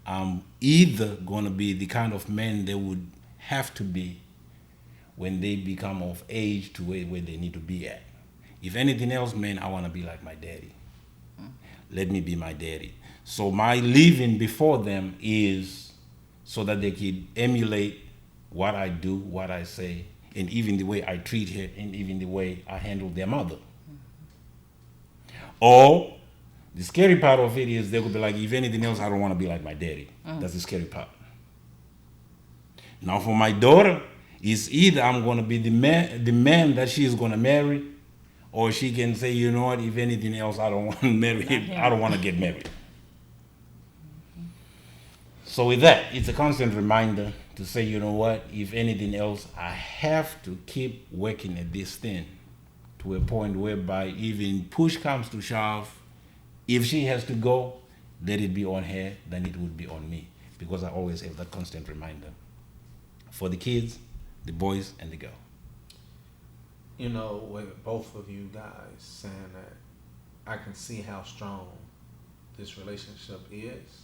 I'm either going to be the kind of man they would have to be when they become of age to where they need to be at. If anything else, man, I want to be like my daddy. Let me be my daddy. So my living before them is so that they could emulate what I do, what I say, and even the way I treat her, and even the way I handle their mother. Or the scary part of it is they could be like, if anything else, I don't want to be like my daddy. That's the scary part. Now for my daughter, it's either I'm going to be the man that she is going to marry, or she can say, you know what, if anything else, I don't want to marry him. I don't want to get married. So with that, it's a constant reminder to say, you know what, if anything else, I have to keep working at this thing to a point whereby even push comes to shove, if she has to go, let it be on her, then it would be on me. Because I always have that constant reminder for the kids, the boys, and the girl. You know, with both of you guys saying that, I can see how strong this relationship is.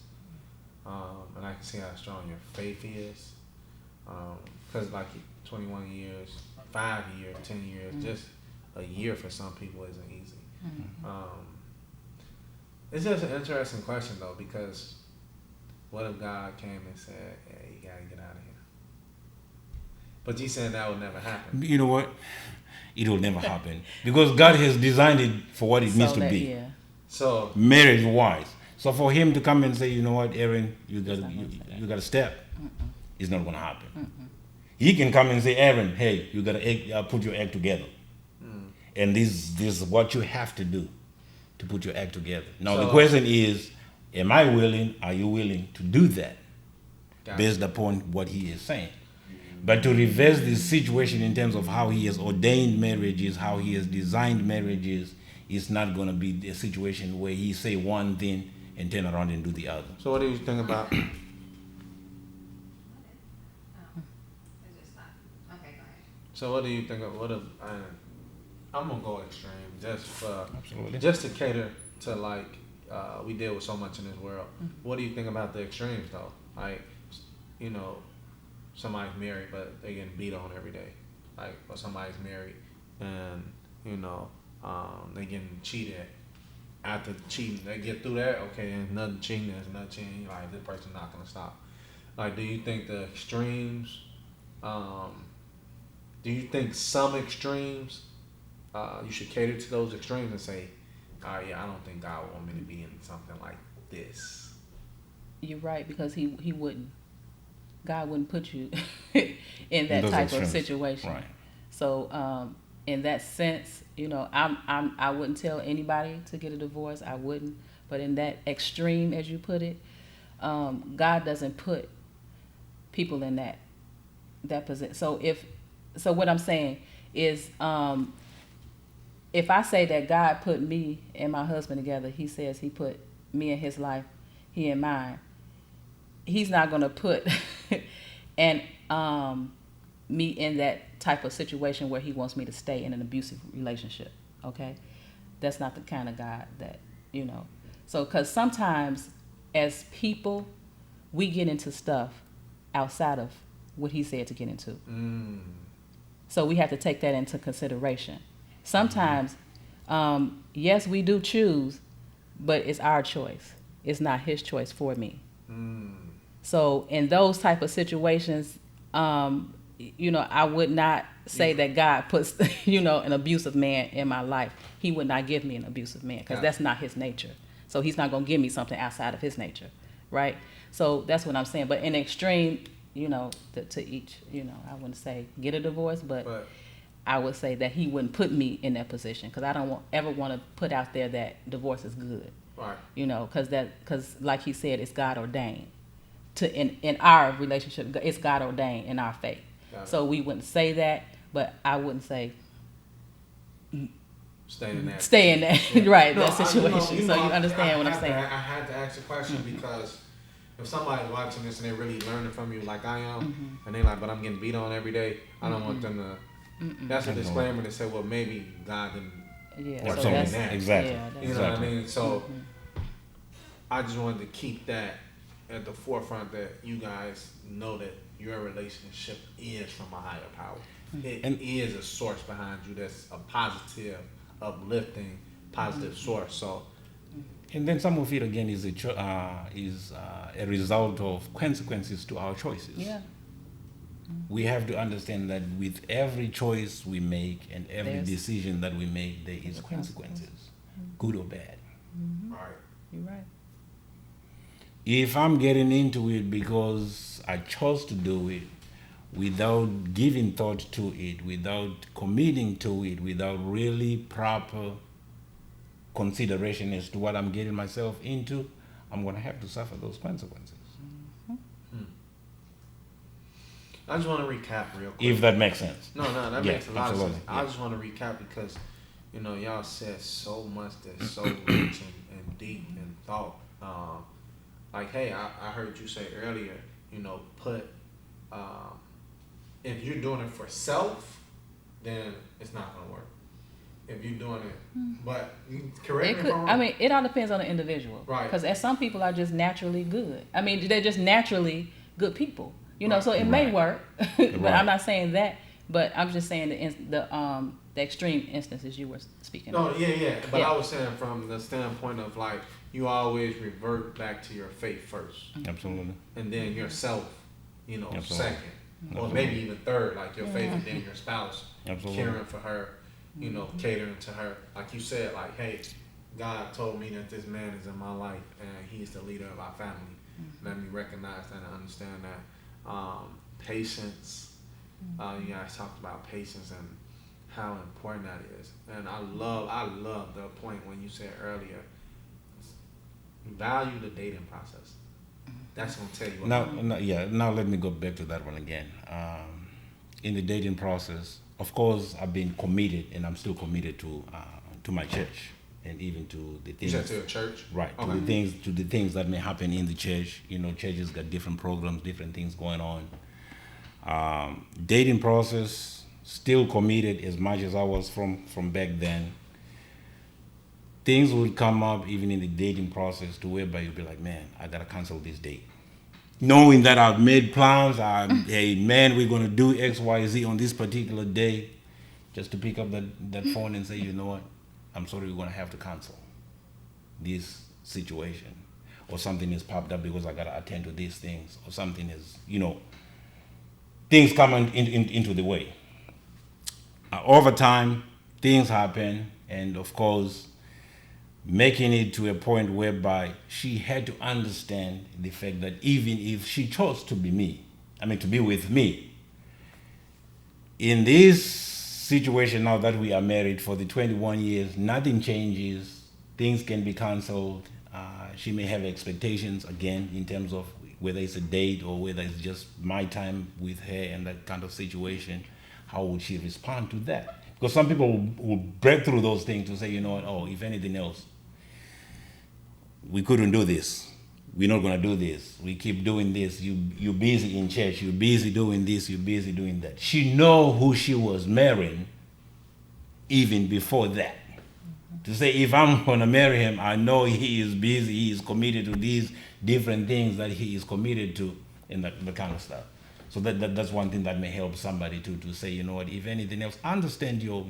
And I can see how strong your faith is. Because like 21 years, 5 years, 10 years, just a year for some people isn't easy. It's just an interesting question though, because what if God came and said, hey, you gotta get out of here? But you said that would never happen. You know what? It will never happen. Because God has designed it for what it needs to be. Yeah. So marriage-wise. So for him to come and say, you know what, Aaron, you got to step, it's not going to happen. He can come and say, Aaron, hey, you got to put your act together. And this is what you have to do to put your act together. Now the question is, am I willing, are you willing to do that based upon what he is saying? But to reverse this situation in terms of how he has ordained marriages, how he has designed marriages, it's not going to be a situation where he say one thing and turn around and do the other. So what do you think about? So what do you think of what if I'm gonna go extreme just to cater to like we deal with so much in this world. What do you think about the extremes though? Like, you know, somebody's married but they getting beat on every day, like, or somebody's married and they getting cheated at. After cheating, they get through that. Okay, there's nothing cheating. There's nothing cheating. Like, this person's not gonna stop. Like, do you think the extremes? Do you think some extremes? You should cater to those extremes and say, "Oh yeah, I don't think God would want me to be in something like this." You're right, because he wouldn't. God wouldn't put you in that Those type extremes. of situation. Right. So, in that sense, I wouldn't tell anybody to get a divorce. I wouldn't. But in that extreme, as you put it, God doesn't put people in that position. So what I'm saying is, if I say that God put me and my husband together, He says He put me in His life, He in mine. He's not gonna put me in that type of situation where He wants me to stay in an abusive relationship. Okay, that's not the kind of God that So, because sometimes as people, we get into stuff outside of what He said to get into. So we have to take that into consideration. Sometimes, yes, we do choose, but it's our choice. It's not His choice for me. So in those type of situations, I would not say that God puts, an abusive man in my life. He would not give me an abusive man, because that's not His nature. So He's not going to give me something outside of His nature, right? So that's what I'm saying. But in extreme, to each, I wouldn't say get a divorce, but I would say that He wouldn't put me in that position, because I don't ever want to put out there that divorce is good, right? Because like He said, it's God ordained. In our relationship, it's God ordained in our faith. So we wouldn't say that, but I wouldn't say stay in that. Yeah. Right, no, that situation. So you understand what I'm saying? I had to ask a question because if somebody's watching this and they're really learning from you like I am, and they're like, but I'm getting beat on every day, I don't want them to. That's a disclaimer to say, well, maybe God didn't. Yeah, so that's exactly. Yeah, you know what I mean? So I just wanted to keep that at the forefront, that you guys know that your relationship is from a higher power. It is a source behind you that's a positive, uplifting, positive source. So, and then some of it again is a result of consequences to our choices. Yeah. We have to understand that with every choice we make and every decision that we make, there is consequences, good or bad. right. You're right. If I'm getting into it because I chose to do it without giving thought to it, without committing to it, without really proper consideration as to what I'm getting myself into, I'm going to have to suffer those consequences. I just want to recap real quick. If that makes sense. No, that makes a lot of sense. Yeah. I just want to recap because, y'all said so much that's so rich and deep and thought. Like, hey, I heard you say earlier, put, if you're doing it for self, then it's not going to work. If you're doing it, but correct me if I'm wrong. I mean, it all depends on the individual. Right. Because some people are just naturally good. I mean, they're just naturally good people. Right. So it may work, but I'm not saying that. But I'm just saying the extreme instances you were speaking of. Yeah. But I was saying from the standpoint of like, you always revert back to your faith first. Absolutely. And then yourself, Absolutely. second. Or maybe even third, like your faith and then your spouse. Absolutely. Caring for her, catering to her. Like you said, like, hey, God told me that this man is in my life and he's the leader of our family. Let me recognize that and understand that. Patience. You guys talked about patience and how important that is. And I love the point when you said earlier, value the dating process. That's going to tell you what. Now let me go back to that one again. In the dating process, of course, I've been committed, and I'm still committed to my church, and even to the things. You said to your church, right? Okay. To the things that may happen in the church. Churches got different programs, different things going on. Dating process, still committed as much as I was from back then. Things would come up even in the dating process to whereby you'd be like, man, I gotta cancel this date. knowing that I've made plans, hey man, we're gonna do X, Y, Z on this particular day, just to pick up that phone and say, you know what, I'm sorry, we're gonna have to cancel this situation, or something is popped up because I gotta attend to these things, or something is, things come into the way. Over time, things happen, and of course, making it to a point whereby she had to understand the fact that even if she chose to be to be with me, in this situation now that we are married for the 21 years, nothing changes. Things can be canceled. She may have expectations again in terms of whether it's a date or whether it's just my time with her and that kind of situation. How would she respond to that? Because some people will break through those things to say, you know what, oh, if anything else, we couldn't do this. We're not going to do this. We keep doing this. You're busy in church. You're busy doing this. You're busy doing that. She know who she was marrying even before that. To say, if I'm going to marry him, I know he is busy. He is committed to these different things that he is committed to, and the kind of stuff. So that's one thing that may help somebody to say, you know what, if anything else, understand your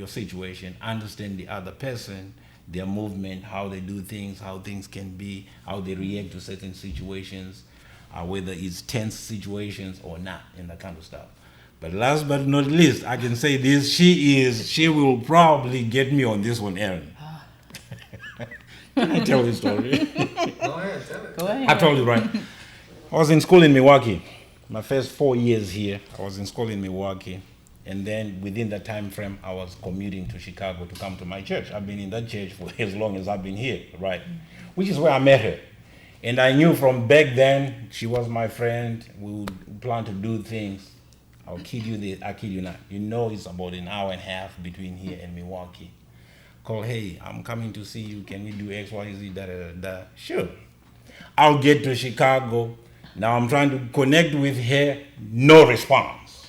situation, understand the other person, their movement, how they do things, how things can be, how they react to certain situations, whether it's tense situations or not, and that kind of stuff. But last but not least, I can say this: she will probably get me on this one, Aaron. Can I tell this story? Go ahead, tell it. Go ahead. I told you, right? I was in school in Milwaukee. My first 4 years here, I was in school in Milwaukee. And then within that time frame, I was commuting to Chicago to come to my church. I've been in that church for as long as I've been here, right? Which is where I met her. And I knew from back then, she was my friend. We would plan to do things. I kid you not. You know, it's about an hour and a half between here and Milwaukee. Call, hey, I'm coming to see you. Can we do X, Y, Z, da, da, da, da? Sure. I'll get to Chicago. Now I'm trying to connect with her. No response.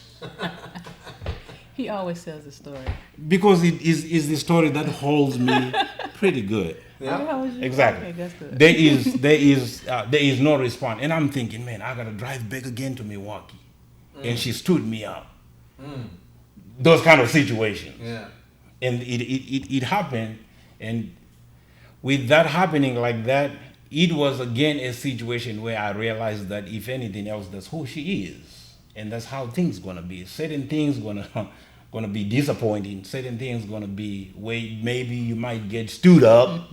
He always tells the story. Because it is the story that holds me pretty good. Yeah. Exactly. Okay, that's good. There is no response. And I'm thinking, man, I got to drive back again to Milwaukee. And she stood me up. Those kind of situations. Yeah. And it happened. And with that happening like that, it was again a situation where I realized that if anything else, that's who she is. And that's how things gonna be. Certain things gonna be disappointing. Certain things gonna be where maybe you might get stood up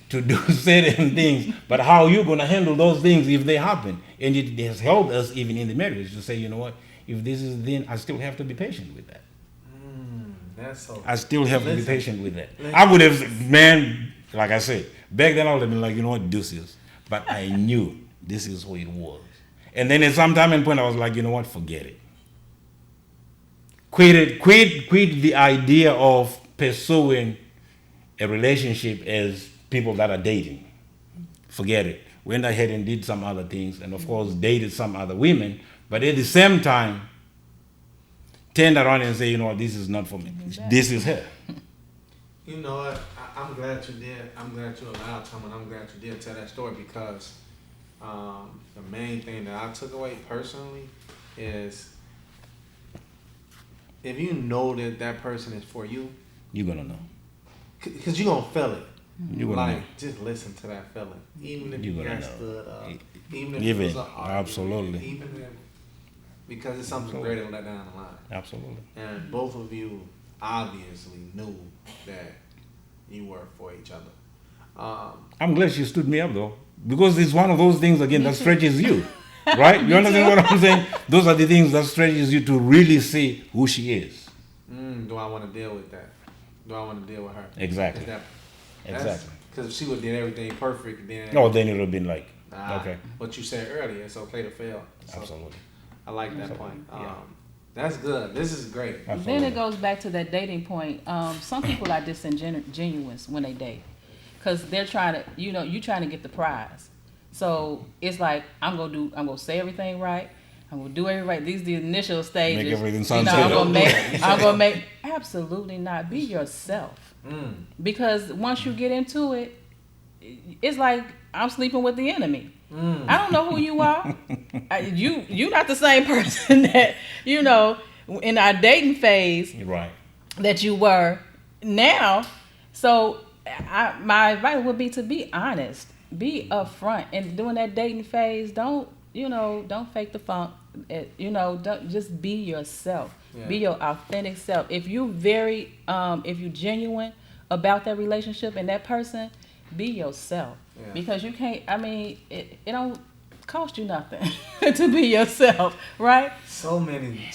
to do certain things. But how you gonna handle those things if they happen? And it has helped us even in the marriage to say, you know what, if this is then, I still have to be patient with that. That's so. I still have to be patient with that. I would have, man, like I said, back then I would have been like, you know what, this is. But I knew this is what it was. And then at some time and point, I was like, you know what, forget it. Quit the idea of pursuing a relationship as people that are dating. Forget it. Went ahead and did some other things, and of course dated some other women, but at the same time, turned around and say, you know what, this is not for me. This is her. You know what? I'm glad you did. I'm glad you allowed time, and I'm glad you did tell that story because the main thing that I took away personally is if you know that that person is for you, You're gonna know. because you're going to feel it. You're gonna know. Just listen to that feeling. Even if You're you gonna got know. stood up. Even if Even, it was an argument. absolutely. Even if, because it's something greater let down the line. Absolutely. And both of you obviously knew that you were for each other. I'm glad she stood me up though, because it's one of those things again that stretches you, right? You understand what I'm saying? Those are the things that stretches you to really see who she is. Do I want to deal with that? Do I want to deal with her? Exactly. Exactly. Because if she would have did everything perfect, then Then it would have been like, okay. What you said earlier, it's okay to fail. So Absolutely. I like that point. Yeah. That's good. This is great. Absolutely. Then it goes back to that dating point. Some people are disingenuous when they date, because they're trying to, you're trying to get the prize. So it's like I'm gonna say everything right. I'm gonna do everything right. These are the initial stages. Make everything sound I'm good. gonna make absolutely not. Be yourself. Because once you get into it, it's like I'm sleeping with the enemy. I don't know who you are. You not the same person that, in our dating phase Right. that you were now. So my advice would be to be honest, be upfront, and during that dating phase, don't fake the funk. Don't just be yourself. Yeah. Be your authentic self. If you genuine about that relationship and that person, be yourself. Yeah. Because you can't. I mean, it don't cost you nothing to be yourself, right? So many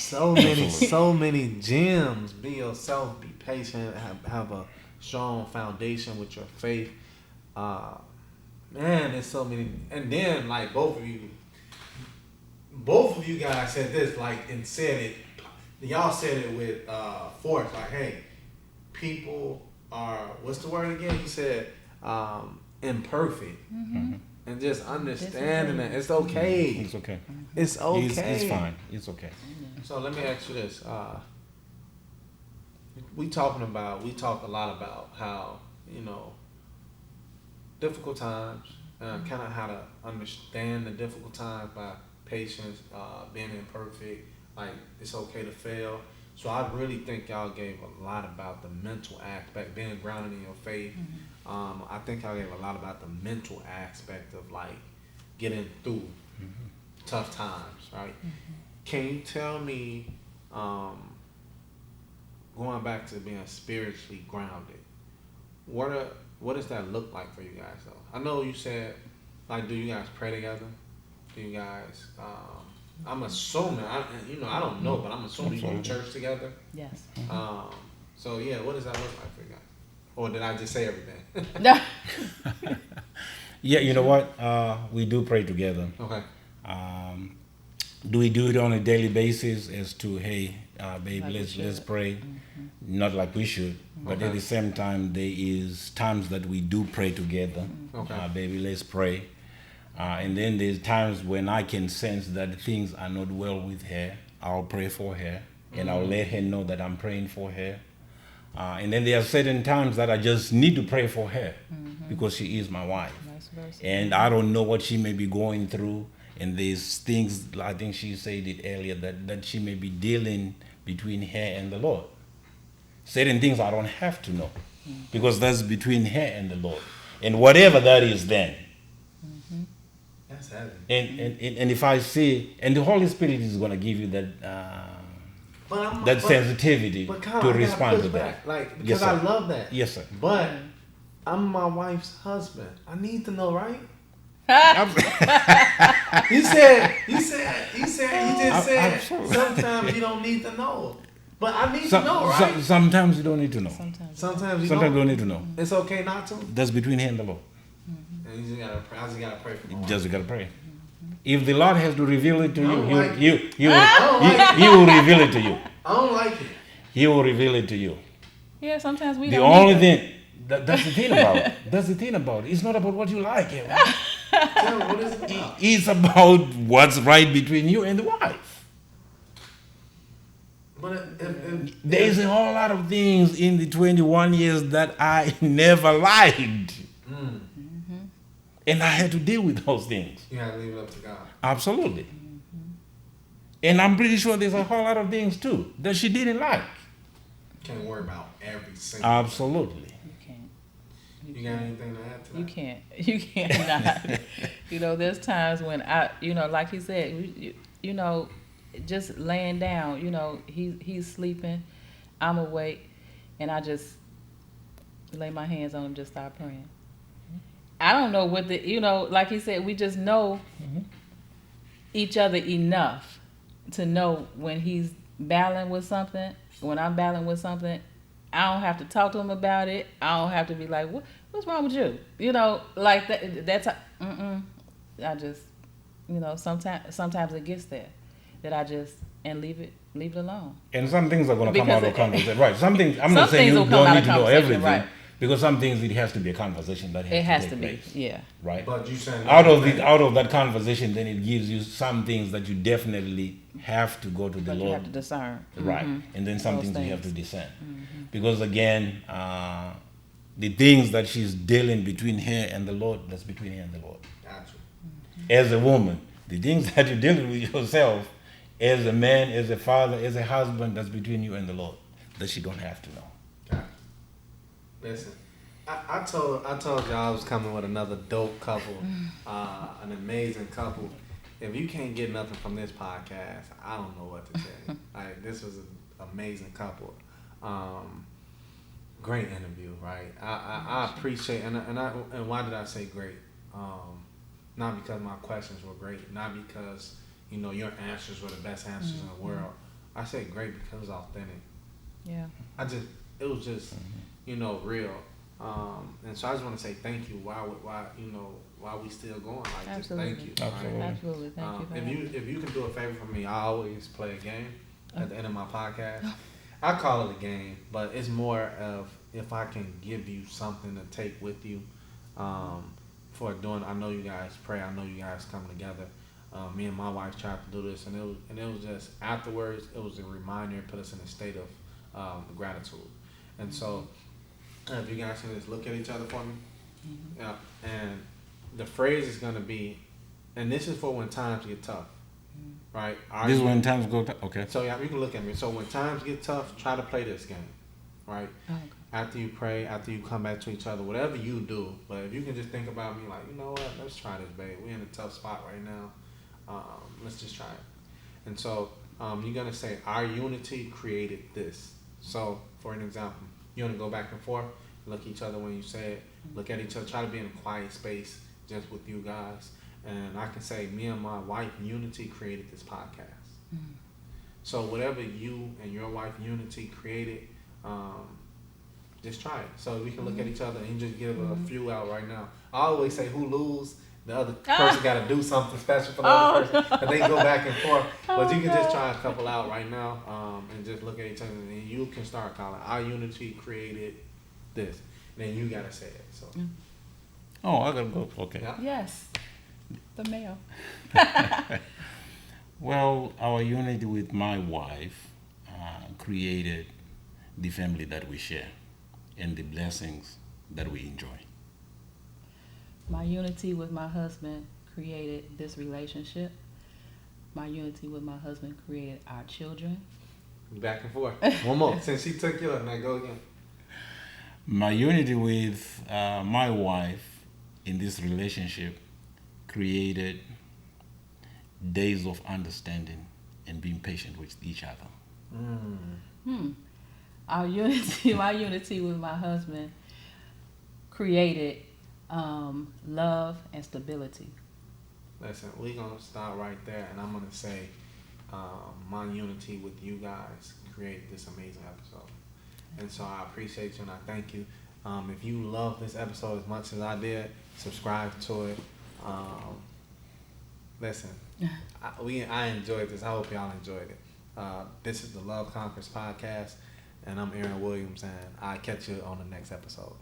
gems. Be yourself. Be patient. Have a strong foundation with your faith. Man, there's so many. And then, like, both of you guys said this, like, and said it. Y'all said it with force. Like, hey, people are, what's the word again? You said imperfect. And just understanding that it's okay. It's okay. It's okay. It's fine. It's okay. So let me ask you this. We talk a lot about how, difficult times, kind of how to understand the difficult times by patience, being imperfect, like it's okay to fail. So I really think y'all gave a lot about the mental aspect, being grounded in your faith. I think y'all gave a lot about the mental aspect of like getting through tough times, right? Can you tell me, going back to being spiritually grounded, what does that look like for you guys though? I know you said, like, do you guys pray together? Do you guys, I'm assuming, I don't know, but I'm assuming you go to church together? Yes. So yeah, what does that look like for you guys? Or did I just say everything? No. Yeah, you know what? We do pray together. Okay. Do we do it on a daily basis as to, hey, babe, Like let's pray? Not like we should, but at the same time, there is times that we do pray together. Okay. Baby, let's pray. And then there's times when I can sense that things are not well with her. I'll pray for her, and I'll let her know that I'm praying for her. And then there are certain times that I just need to pray for her because she is my wife. Vice versa. And I don't know what she may be going through. And there's things, I think she said it earlier, that she may be dealing between her and the Lord. Certain things I don't have to know because that's between her and the Lord. And whatever that is then. That's heavy. And if I see, and the Holy Spirit is going to give you that sensitivity to respond to that. Like, because Yes, sir. I love that. Yes, sir. But I'm my wife's husband. I need to know, right? He just said sometimes you don't need to know. But I need to know, right? Sometimes you don't need to know. Sometimes you Sometimes you don't need to know. It's okay not to. That's between her and the Lord. And you just gotta pray. I just gotta pray for my You wife. just gotta pray. If the Lord has to reveal it to you, don't like He will reveal it to you. I don't like it. He will reveal it to you. Yeah, sometimes we The don't. only either. thing that's the thing about it. That's the thing about it. It's not about what you like. Tell me, what is it about? It's about what's right between you and the wife. But There's a whole lot of things in the 21 years that I never liked. And I had to deal with those things. you gotta leave it up to God. Absolutely. And I'm pretty sure there's a whole lot of things too that she didn't like. Can't worry about every single. Absolutely. You can't. You got anything to add to that? You can't. You cannot. There's times when like he said, just laying down. He's sleeping, I'm awake, and I just lay my hands on him, just start praying. I don't know what like he said, we just know each other enough to know when he's battling with something. When I'm battling with something, I don't have to talk to him about it. I don't have to be like, what's wrong with you? Like that. That's I just, sometimes it gets there that I just and leave it alone. And some things are going to come Because out of conversation. Right. Some things, I'm Some not saying things you will come don't out need of to know conversation, everything. right. Because some things, it has to be a conversation that It has take to be, place, yeah. right? But you saying Out of that conversation, then it gives you some things that you definitely have to go to the But you Lord. have to discern. Right. And then some Those things you have to things. discern. Because again, the things that she's dealing between her and the Lord, that's between her and the Lord. Gotcha. As a woman, the things that you're dealing with yourself, as a man, as a father, as a husband, that's between you and the Lord, that she don't have to know. Gotcha. Listen, I told y'all I was coming with another dope couple, an amazing couple. If you can't get nothing from this podcast, I don't know what to tell you. Like, this was an amazing couple. Great interview, right? I appreciate, and why did I say great? Not because my questions were great, not because your answers were the best answers in the world. I say great because it was authentic. Yeah. It was just real. And so I just want to say thank you. Why we still going? Like, Absolutely. just thank you. Absolutely. Right? Absolutely. Thank you. If you can do a favor for me, I always play a game at the end of my podcast. I call it a game, but it's more of if I can give you something to take with you for doing. I know you guys pray. I know you guys come together. Me and my wife tried to do this, and it was just afterwards. It was a reminder. It put us in a state of gratitude, and so if you guys can just look at each other for me, yeah. And the phrase is gonna be, and this is for when times get tough. Right? This is when times go tough. Okay. So yeah, you can look at me. So when times get tough, try to play this game, right? Okay. After you pray, after you come back to each other, whatever you do. But if you can just think about me, like, you know what? Let's try this, babe. We're in a tough spot right now. Let's just try it. And so you're gonna say, our unity created this. So for an example, you wanna go back and forth, look at each other when you say it, look at each other, try to be in a quiet space just with you guys. And I can say, me and my wife, Unity, created this podcast. So whatever you and your wife, Unity, created, just try it. So we can look at each other and just give a few out right now. I always say, who lose, the other person got to do something special for the other person. And they go back and forth. But you can just try a couple out right now and just look at each other. And you can start calling, our Unity created this. And then you got to say it. So. Oh, I got to go. Okay. Yeah. Yes. The male. Well, our unity with my wife created the family that we share and the blessings that we enjoy. My unity with my husband created this relationship. My unity with my husband created our children. Back and forth. One more. Since she took yours, now go again. My unity with my wife in this relationship created days of understanding and being patient with each other. Our unity, my unity with my husband created love and stability. Listen, we're going to start right there, and I'm going to say my unity with you guys created this amazing episode. And so I appreciate you and I thank you. If you love this episode as much as I did, subscribe to it. Listen, I enjoyed this. I hope y'all enjoyed it. This is the Love Conquers podcast, and I'm Aaron Williams, and I'll catch you on the next episode.